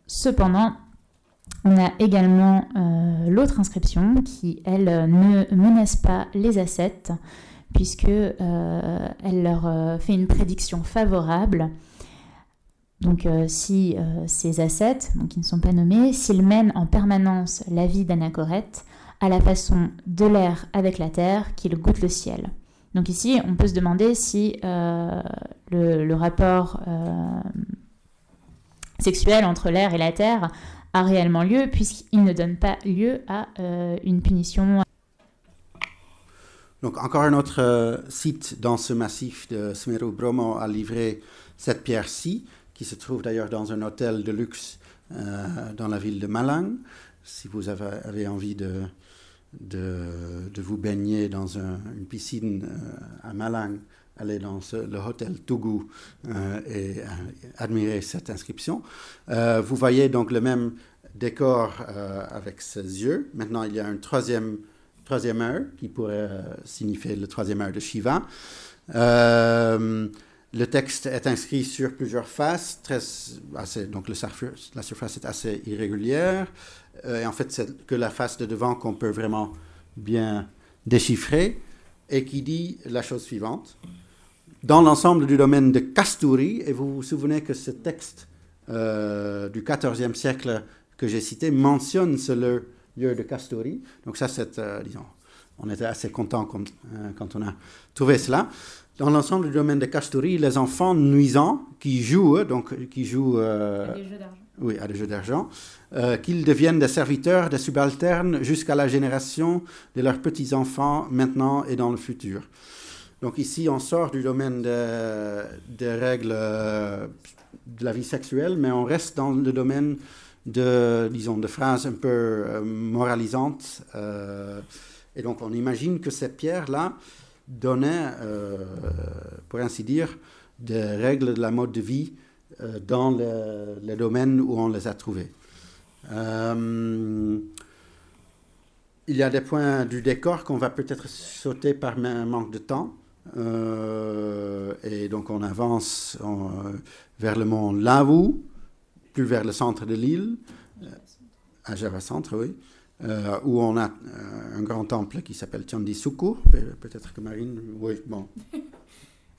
Cependant, on a également l'autre inscription qui, elle, ne menace pas les ascètes, puisque elle leur fait une prédiction favorable, Donc si ces ascètes, donc qui ne sont pas nommés, s'ils mènent en permanence la vie d'anachorète à la façon de l'air avec la terre, qu'ils goûtent le ciel. Donc ici, on peut se demander si le rapport sexuel entre l'air et la terre a réellement lieu, puisqu'il ne donne pas lieu à une punition. Donc encore un autre site dans ce massif de Semeru Bromo a livré cette pierre-ci, qui se trouve d'ailleurs dans un hôtel de luxe dans la ville de Malang. Si vous avez envie de vous baigner dans une piscine à Malang, allez dans le hôtel Tugu et admirer cette inscription. Vous voyez donc le même décor avec ses yeux. Maintenant, il y a un troisième œil qui pourrait signifier le troisième œil de Shiva. Le texte est inscrit sur plusieurs faces, donc la surface est assez irrégulière, et en fait c'est que la face de devant qu'on peut vraiment bien déchiffrer, et qui dit la chose suivante. Dans l'ensemble du domaine de Kasturi, et vous vous souvenez que ce texte du XIVe siècle que j'ai cité mentionne ce lieu de Kasturi, donc ça c'est, disons, on était assez contents quand on a trouvé cela. Dans l'ensemble du domaine de Kasturi, les enfants nuisants qui jouent à des jeux d'argent. Oui, à des jeux d'argent, qu'ils deviennent des serviteurs, des subalternes jusqu'à la génération de leurs petits-enfants maintenant et dans le futur. Donc ici, on sort du domaine des règles de la vie sexuelle, mais on reste dans le domaine de phrases un peu moralisantes. Et donc on imagine que ces pierres-là donnaient, pour ainsi dire, des règles de la mode de vie dans les domaines où on les a trouvées. Il y a des points du décor qu'on va peut-être sauter par manque de temps. Et donc on avance vers le mont Lawu, plus vers le centre de l'île, à Java Centre, oui. Où on a un grand temple qui s'appelle Candi Sukur. Peut-être que Marine... Oui, bon.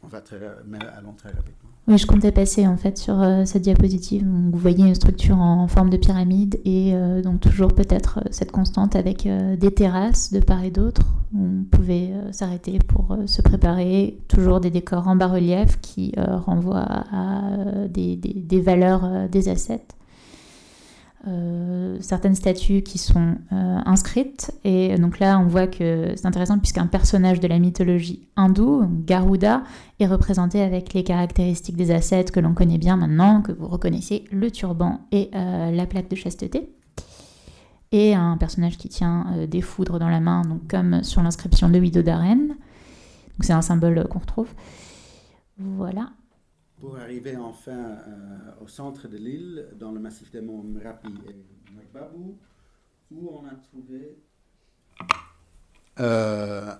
Allons très rapidement. Oui, je comptais passer en fait sur cette diapositive. Vous voyez une structure en forme de pyramide et donc toujours peut-être cette constante avec des terrasses de part et d'autre. On pouvait s'arrêter pour se préparer. Toujours des décors en bas-relief qui renvoient à des valeurs des ascètes. Certaines statues qui sont inscrites, et donc là on voit que c'est intéressant puisqu'un personnage de la mythologie hindoue, Garuda, est représenté avec les caractéristiques des ascètes que l'on connaît bien maintenant, que vous reconnaissez, le turban et la plaque de chasteté, et un personnage qui tient des foudres dans la main, donc comme sur l'inscription de Widodaren. Donc c'est un symbole qu'on retrouve. Voilà. Pour arriver enfin au centre de l'île, dans le massif des monts Merapi et Merbabu, où on a trouvé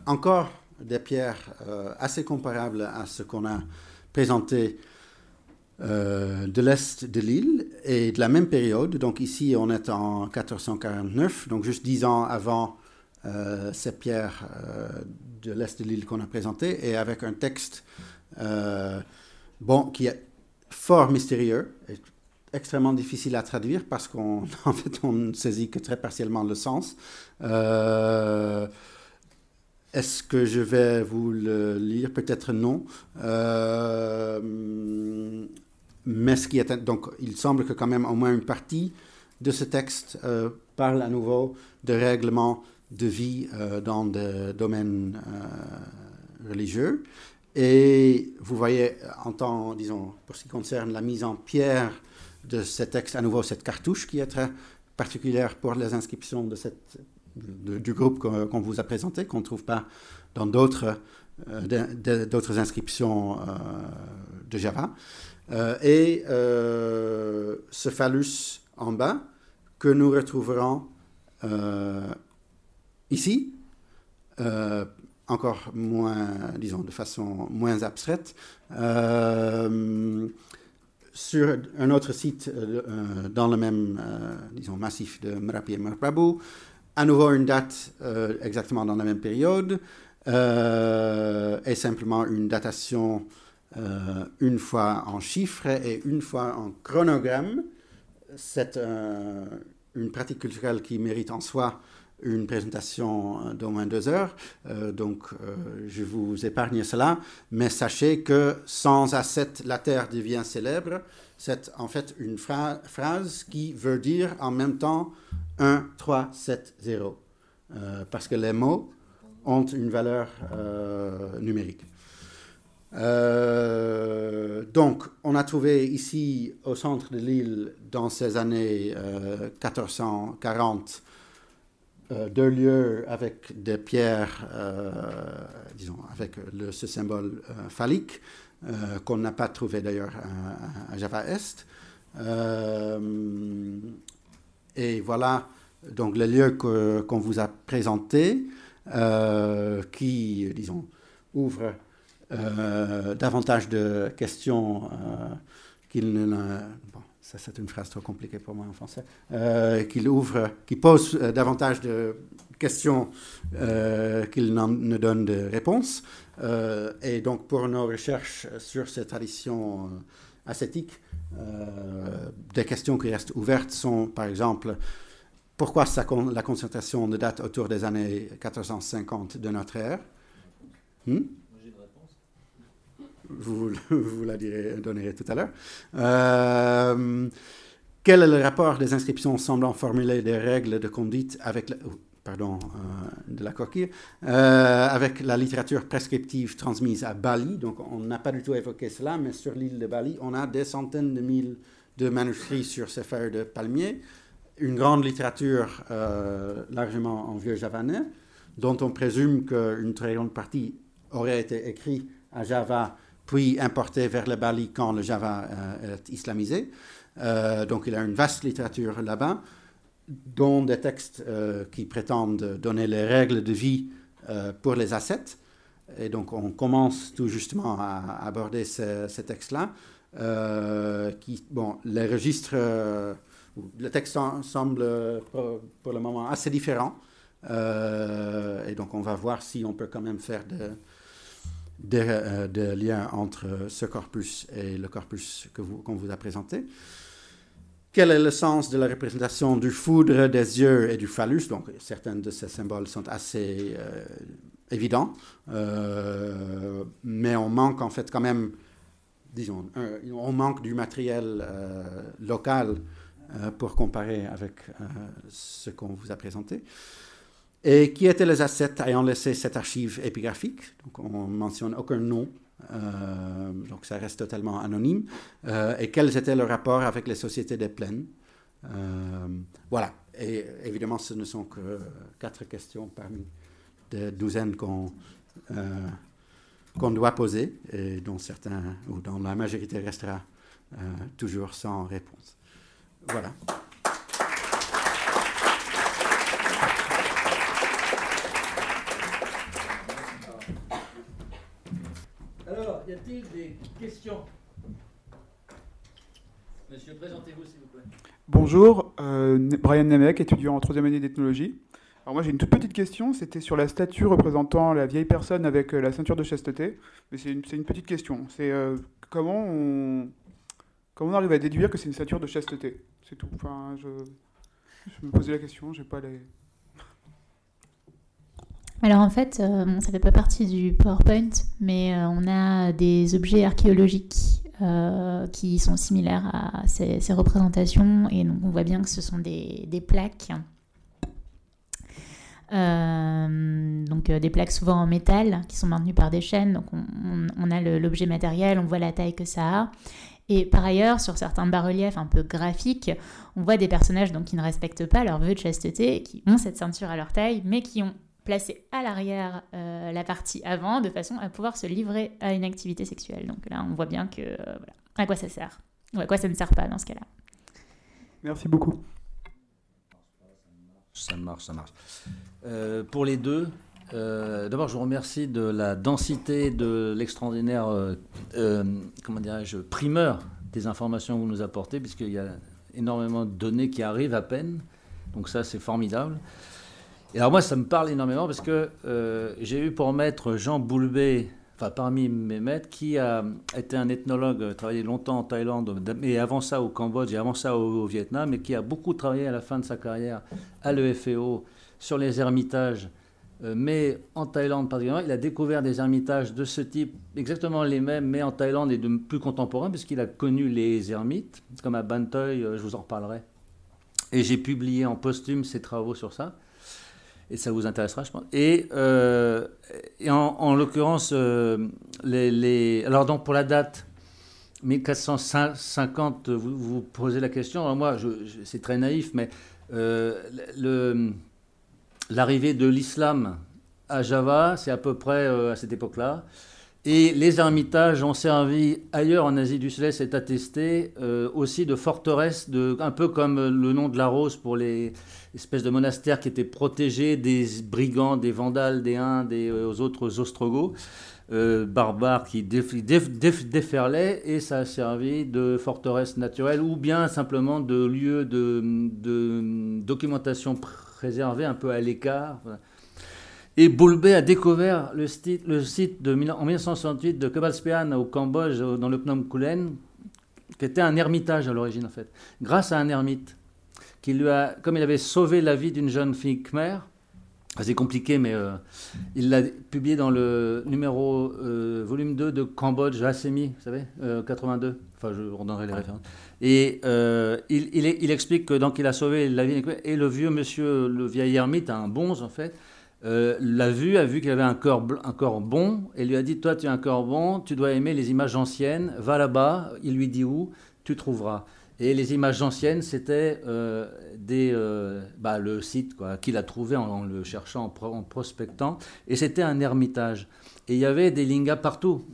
encore des pierres assez comparables à ce qu'on a présenté de l'est de l'île et de la même période. Donc ici, on est en 1449, donc juste 10 ans avant ces pierres de l'est de l'île qu'on a présentées, et avec un texte... qui est fort mystérieux et extrêmement difficile à traduire parce qu'en fait, on ne saisit que très partiellement le sens. Est-ce que je vais vous le lire? Peut-être non. Mais ce qui est... Donc, il semble que quand même au moins une partie de ce texte parle à nouveau de règlements de vie dans des domaines religieux. Et vous voyez, pour ce qui concerne la mise en pierre de ces textes, à nouveau cette cartouche qui est très particulière pour les inscriptions du groupe qu'on vous a présenté, qu'on ne trouve pas dans d'autres inscriptions de Java. Et ce phallus en bas, que nous retrouverons ici, encore moins, de façon moins abstraite, sur un autre site dans le même, massif de Merapi et Merbabu, à nouveau une date exactement dans la même période, et simplement une datation une fois en chiffres et une fois en chronogramme. C'est une pratique culturelle qui mérite en soi une présentation d'au moins 2 heures. Donc, je vous épargne cela. Mais sachez que sans ascète, la terre devient célèbre. C'est en fait une phrase qui veut dire en même temps 1, 3, 7, 0. Parce que les mots ont une valeur numérique. Donc, on a trouvé ici, au centre de l'île, dans ces années 1440, 2 lieux avec des pierres, disons, avec ce symbole phallique, qu'on n'a pas trouvé d'ailleurs à Java-Est. Et voilà donc le lieu qu'on vous a présenté, qui, disons, ouvre davantage de questions qu'il ne... Bon, ça c'est une phrase trop compliquée pour moi en français. Qui pose davantage de questions qu'il ne donne de réponses. Et donc pour nos recherches sur ces traditions ascétiques, des questions qui restent ouvertes sont par exemple pourquoi la concentration de date autour des années 1450 de notre ère. Vous la donnerez tout à l'heure. Quel est le rapport des inscriptions semblant formuler des règles de conduite avec de la coquille, avec la littérature prescriptive transmise à Bali? Donc, on n'a pas du tout évoqué cela, mais sur l'île de Bali, on a des centaines de mille de manuscrits sur ces feuilles de palmier, une grande littérature largement en vieux javanais, dont on présume qu'une très grande partie aurait été écrite à Java, puis importé vers le Bali quand le Java est islamisé. Donc il y a une vaste littérature là-bas, dont des textes qui prétendent donner les règles de vie pour les ascètes. Et donc on commence tout justement à aborder ces textes-là. Les registres, le texte semble pour le moment assez différent. Et donc on va voir si on peut quand même faire des liens entre ce corpus et le corpus qu'on vous a présenté. Quel est le sens de la représentation du foudre, des yeux et du phallus? Donc, certains de ces symboles sont assez évidents, mais on manque en fait quand même, disons, on manque du matériel local pour comparer avec ce qu'on vous a présenté. Et qui étaient les ascètes ayant laissé cette archive épigraphique? Donc, on ne mentionne aucun nom, donc ça reste totalement anonyme. Et quels étaient leurs rapports avec les sociétés des plaines? Voilà. Et évidemment, ce ne sont que 4 questions parmi des douzaines qu'on doit poser, et dont certains, ou dont la majorité restera toujours sans réponse. Voilà. Alors, y a-t-il des questions? Monsieur, présentez-vous s'il vous plaît. Bonjour, Brian Nemec, étudiant en 3e année d'ethnologie. Alors moi j'ai une toute petite question, c'était sur la statue représentant la vieille personne avec la ceinture de chasteté. Mais c'est une petite question, c'est comment on arrive à déduire que c'est une ceinture de chasteté? C'est tout, enfin je me posais la question, j'ai pas les... Alors en fait, ça ne fait pas partie du PowerPoint, mais on a des objets archéologiques qui sont similaires à ces représentations, et donc on voit bien que ce sont des plaques. Donc des plaques souvent en métal qui sont maintenues par des chaînes, donc on a l'objet matériel, on voit la taille que ça a. Et par ailleurs, sur certains bas-reliefs un peu graphiques, on voit des personnages donc, qui ne respectent pas leur vœu de chasteté, qui ont cette ceinture à leur taille, mais qui ont placé à l'arrière la partie avant, de façon à pouvoir se livrer à une activité sexuelle. Donc là, on voit bien que, voilà, à quoi ça sert, ou à quoi ça ne sert pas dans ce cas-là. Merci beaucoup. Ça marche. Pour les deux, d'abord, je vous remercie de la densité, de l'extraordinaire, primeur des informations que vous nous apportez, puisqu'il y a énormément de données qui arrivent à peine. Donc ça, c'est formidable. Et alors moi, ça me parle énormément parce que j'ai eu pour maître Jean Boulbé, enfin parmi mes maîtres, qui a été un ethnologue, travaillé longtemps en Thaïlande, et avant ça au Cambodge, et avant ça au Vietnam, et qui a beaucoup travaillé à la fin de sa carrière à l'EFEO sur les ermitages, mais en Thaïlande particulièrement. Il a découvert des ermitages de ce type, exactement les mêmes, mais en Thaïlande et de plus contemporains, puisqu'il a connu les ermites, comme à Ban Toi, je vous en reparlerai. Et j'ai publié en posthume ses travaux sur ça. Et ça vous intéressera, je pense. Et en l'occurrence, alors donc pour la date 1450, vous posez la question. Alors moi, c'est très naïf, mais l'arrivée de l'islam à Java, c'est à peu près à cette époque-là. Et les ermitages ont servi ailleurs en Asie du Sud-Est, c'est attesté, aussi de forteresses, un peu comme le nom de la Rose pour les espèces de monastères qui étaient protégés des brigands, des Vandales, des Huns, des autres ostrogoths barbares qui déferlaient, et ça a servi de forteresse naturelle ou bien simplement de lieu de documentation préservée un peu à l'écart. Voilà. Et Bulbe a découvert le site en 1968 de Kebalspian au Cambodge, dans le Phnom Kulen, qui était un ermitage à l'origine en fait, grâce à un ermite qui lui a, comme il avait sauvé la vie d'une jeune fille khmer, c'est compliqué, mais il l'a publié dans le numéro volume 2 de Cambodge, Assemi, vous savez, 82. Enfin, je redonnerai les références. Et il explique que donc il a sauvé la vie d'une khmer, et le vieux monsieur, le vieil ermite, un bonze en fait, a vu qu'il avait un cœur bon, et lui a dit, toi tu as un cœur bon, tu dois aimer les images anciennes, va là-bas, il lui dit où, tu trouveras. Et les images anciennes, c'était le site qu'il a trouvé en le cherchant, en prospectant, et c'était un ermitage. Et il y avait des lingas partout.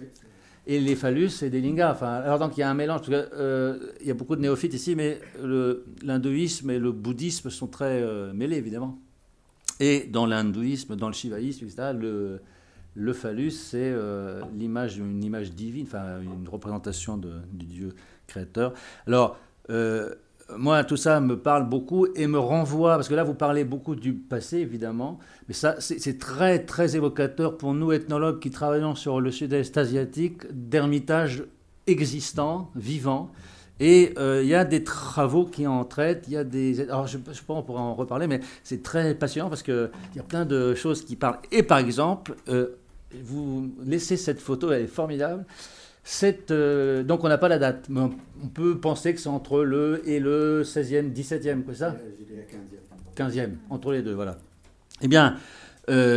Et les phallus, c'est des lingas. Enfin, alors donc il y a un mélange, parce que, il y a beaucoup de néophytes ici, mais l'hindouisme et le bouddhisme sont très mêlés, évidemment. Et dans l'hindouisme, dans le shivaïsme, etc., le phallus, c'est une image divine, enfin une représentation du Dieu créateur. Alors, moi, tout ça me parle beaucoup et me renvoie, parce que là, vous parlez beaucoup du passé, évidemment, mais ça, c'est très, très évocateur pour nous, ethnologues qui travaillons sur le sud-est asiatique, d'ermitages existants, vivants. Et il y a des travaux qui en traitent, il y a des... Alors, je ne sais pas, on pourra en reparler, mais c'est très passionnant parce qu'il y a plein de choses qui parlent. Et par exemple, vous laissez cette photo, elle est formidable. Donc, on n'a pas la date, mais on peut penser que c'est entre le 16e, 17e, quoi, ça ? Je dirais 15e. 15e, entre les deux, voilà. Eh bien,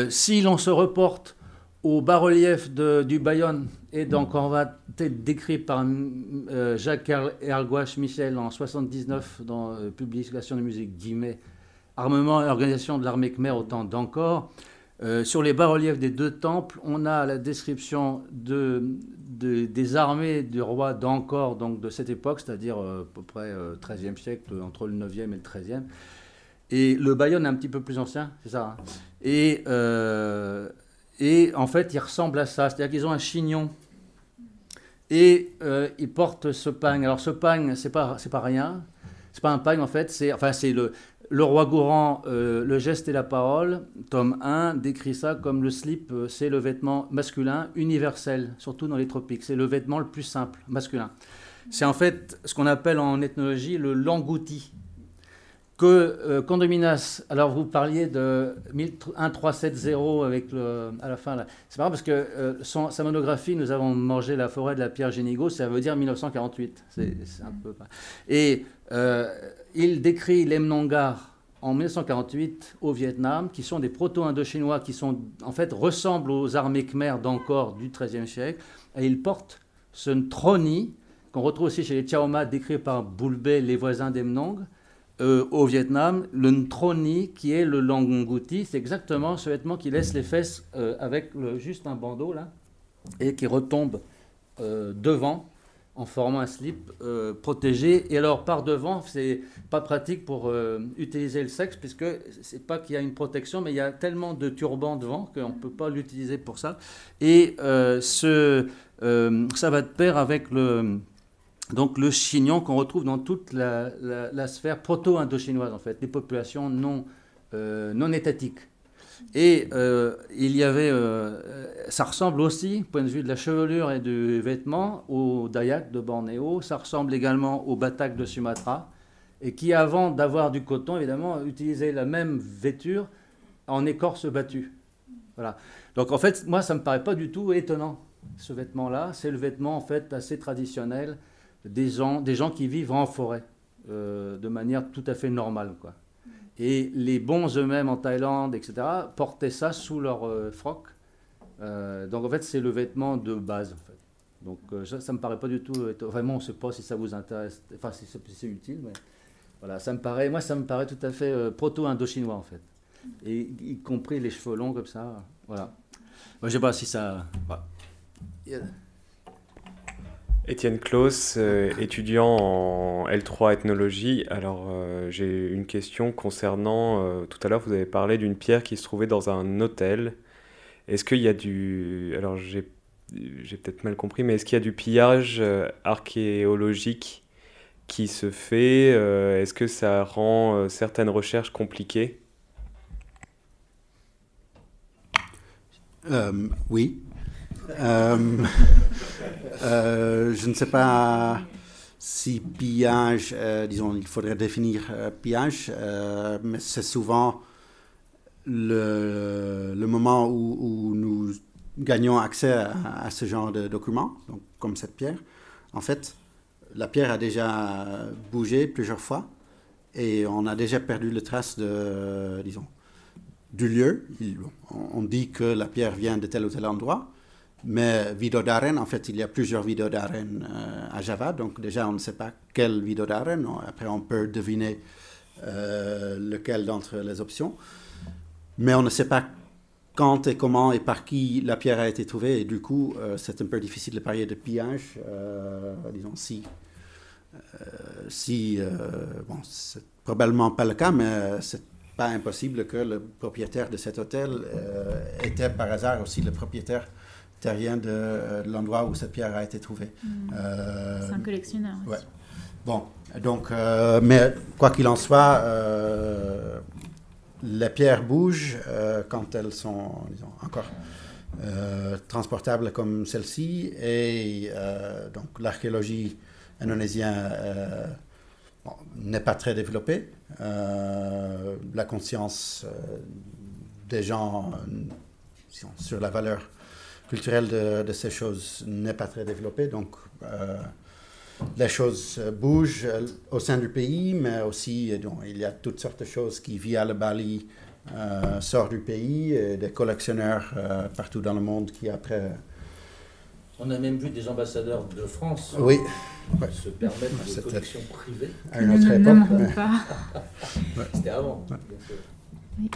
si l'on se reporte au bas-relief du Bayonne, et donc on va être décrit par Jacques Erguache Michel en 79 dans Publication de musique Guimet, Armement et organisation de l'armée khmer au temps d'Angkor. Sur les bas-reliefs des deux temples, on a la description des armées du roi d'Angkor, donc de cette époque, c'est-à-dire à peu près 13e siècle, entre le 9e et le 13e. Et le Bayonne est un petit peu plus ancien, c'est ça, hein. Et en fait, ils ressemblent à ça, c'est-à-dire qu'ils ont un chignon. Et ils portent ce pagne. Alors ce pagne, c'est pas rien. C'est pas un pagne en fait. C'est le roi Gourand, Le geste et la parole, tome 1, décrit ça comme le slip. C'est le vêtement masculin universel, surtout dans les tropiques. C'est le vêtement le plus simple, masculin. C'est en fait ce qu'on appelle en ethnologie le langouti. Que Condominas, alors vous parliez de 1370 avec à la fin là. C'est marrant parce que sa monographie, Nous avons mangé la forêt de la pierre Génigo, ça veut dire 1948. C'est un peu. Et il décrit les Mnongar en 1948 au Vietnam, qui sont des proto-indo-chinois qui sont en fait ressemblent aux armées khmères d'Angkor du XIIIe siècle, et ils portent ce troni qu'on retrouve aussi chez les Tiaoma, décrit par Bulbe, les voisins des Mnong. Au Vietnam, le ntroni, qui est le langouti, c'est exactement ce vêtement qui laisse les fesses avec juste un bandeau là, et qui retombe devant en formant un slip protégé. Et alors par devant, c'est pas pratique pour utiliser le sexe, puisque c'est pas qu'il y a une protection, mais il y a tellement de turbans devant qu'on ne peut pas l'utiliser pour ça. Et ça va de pair avec donc le chignon qu'on retrouve dans toute la sphère proto-indo-chinoise, en fait, les populations non étatiques. Et il y avait, ça ressemble aussi, point de vue de la chevelure et du vêtement, aux Dayak de Bornéo. Ça ressemble également aux Batak de Sumatra. Et qui, avant d'avoir du coton, évidemment, utilisaient la même vêture en écorce battue. Voilà. Donc en fait, moi, ça ne me paraît pas du tout étonnant, ce vêtement-là. C'est le vêtement, en fait, assez traditionnel des gens qui vivent en forêt, de manière tout à fait normale, quoi. Et les bons eux-mêmes en Thaïlande, etc., portaient ça sous leur froc. Donc en fait, c'est le vêtement de base, en fait. Donc ça ne me paraît pas du tout... Vraiment, on ne sait pas si ça vous intéresse, enfin si c'est utile, mais voilà, ça me paraît tout à fait proto-indo-chinois, en fait. Et y compris les cheveux longs comme ça, voilà. Moi, je ne sais pas si ça... Voilà. Étienne Claus, étudiant en L3 ethnologie. Alors, j'ai une question concernant, tout à l'heure, vous avez parlé d'une pierre qui se trouvait dans un hôtel. Est-ce qu'il y a du... Alors, j'ai peut-être mal compris, mais est-ce qu'il y a du pillage archéologique qui se fait? Est-ce que ça rend certaines recherches compliquées? Oui. Je ne sais pas si pillage, disons, il faudrait définir pillage, mais c'est souvent le moment où nous gagnons accès à ce genre de documents, donc, comme cette pierre. En fait, la pierre a déjà bougé plusieurs fois et on a déjà perdu le trace disons, du lieu. On dit que la pierre vient de tel ou tel endroit. Mais Vidodaren, en fait, il y a plusieurs Vidodaren à Java, donc déjà on ne sait pas quel Vidodaren. Après, on peut deviner lequel d'entre les options. Mais on ne sait pas quand et comment et par qui la pierre a été trouvée. Et du coup, c'est un peu difficile de parler de pillage. Disons, bon, c'est probablement pas le cas, mais c'est pas impossible que le propriétaire de cet hôtel était par hasard aussi le propriétaire terrien de l'endroit où cette pierre a été trouvée. C'est un collectionneur aussi. Ouais. Bon, donc, mais quoi qu'il en soit, les pierres bougent quand elles sont, disons, encore transportables comme celle-ci, et donc l'archéologie indonésienne n'est pas très développée. La conscience des gens sur la valeur culturelle de ces choses n'est pas très développée, donc les choses bougent au sein du pays, mais aussi donc, il y a toutes sortes de choses qui, via le Bali, sortent du pays, et des collectionneurs partout dans le monde qui après... On a même vu des ambassadeurs de France Oui. se permettre des collections privées. À une autre époque. C'était avant, bien sûr. Oui.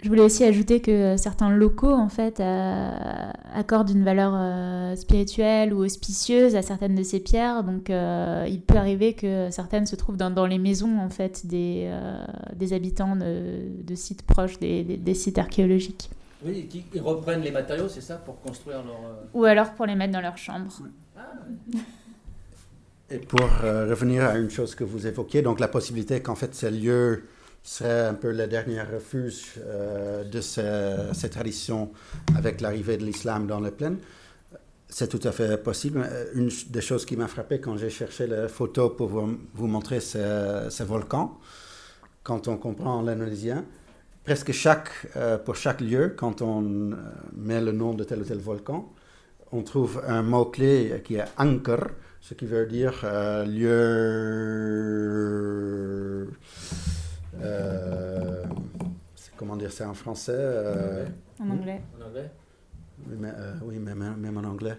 Je voulais aussi ajouter que certains locaux, en fait, accordent une valeur spirituelle ou auspicieuse à certaines de ces pierres. Donc, il peut arriver que certaines se trouvent dans les maisons, en fait, des habitants de sites proches des sites archéologiques. Oui, qui reprennent les matériaux, c'est ça, pour construire leur... Ou alors pour les mettre dans leur chambre. Et pour revenir à une chose que vous évoquiez, donc la possibilité qu'en fait ces lieux serait un peu le dernier refuge de ces traditions avec l'arrivée de l'islam dans les plaines. C'est tout à fait possible. Une des choses qui m'a frappé quand j'ai cherché les photos pour vous montrer ces volcans, quand on comprend l'indonésien, presque pour chaque lieu, quand on met le nom de tel ou tel volcan, on trouve un mot-clé qui est « angker », ce qui veut dire lieu... comment dire ça en français En anglais. En anglais? Oui, même en anglais.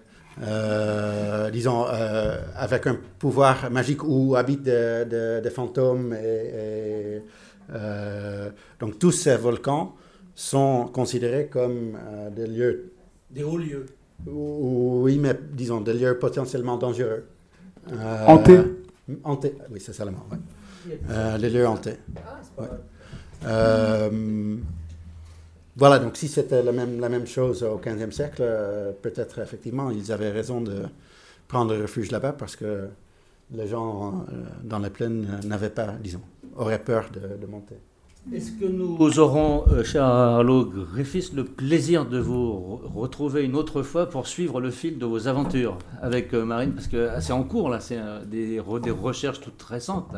Disons, avec un pouvoir magique où habitent des fantômes. Donc, tous ces volcans sont considérés comme des lieux... Des hauts lieux. Oui, mais disons, des lieux potentiellement dangereux. Hantés. Hantés, oui, c'est ça le mot. Ouais. Les lieux hantés. Ah, c'est pas mal. Voilà, donc si c'était la même chose au XVe siècle, peut-être effectivement ils avaient raison de prendre refuge là-bas parce que les gens dans les plaines n'avaient pas, disons, auraient peur de monter. Est-ce que nous aurons, cher Arlo Griffiths, le plaisir de vous retrouver une autre fois pour suivre le fil de vos aventures avec Marine, parce que c'est en cours, là, c'est des recherches toutes récentes.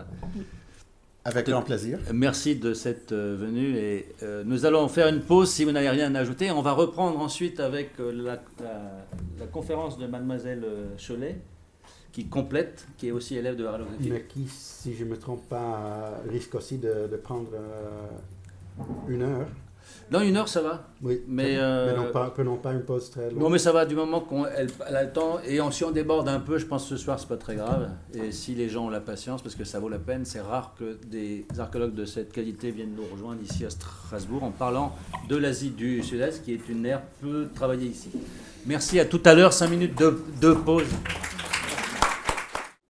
Avec grand plaisir. Merci de cette venue et nous allons faire une pause si vous n'avez rien à ajouter. On va reprendre ensuite avec la conférence de Mademoiselle Cholet, qui complète, qui est aussi élève de Arlo Griffiths. Mais qui, si je ne me trompe pas, risque aussi de prendre 1 heure. Dans 1 heure, ça va. Oui, mais prenons pas une pause très longue. Non, mais ça va du moment qu'elle a le temps. Et si on déborde un peu, je pense que ce soir, c'est pas très grave. Et si les gens ont la patience, parce que ça vaut la peine, c'est rare que des archéologues de cette qualité viennent nous rejoindre ici à Strasbourg en parlant de l'Asie du Sud-Est, qui est une aire peu travaillée ici. Merci, à tout à l'heure, 5 minutes de pause.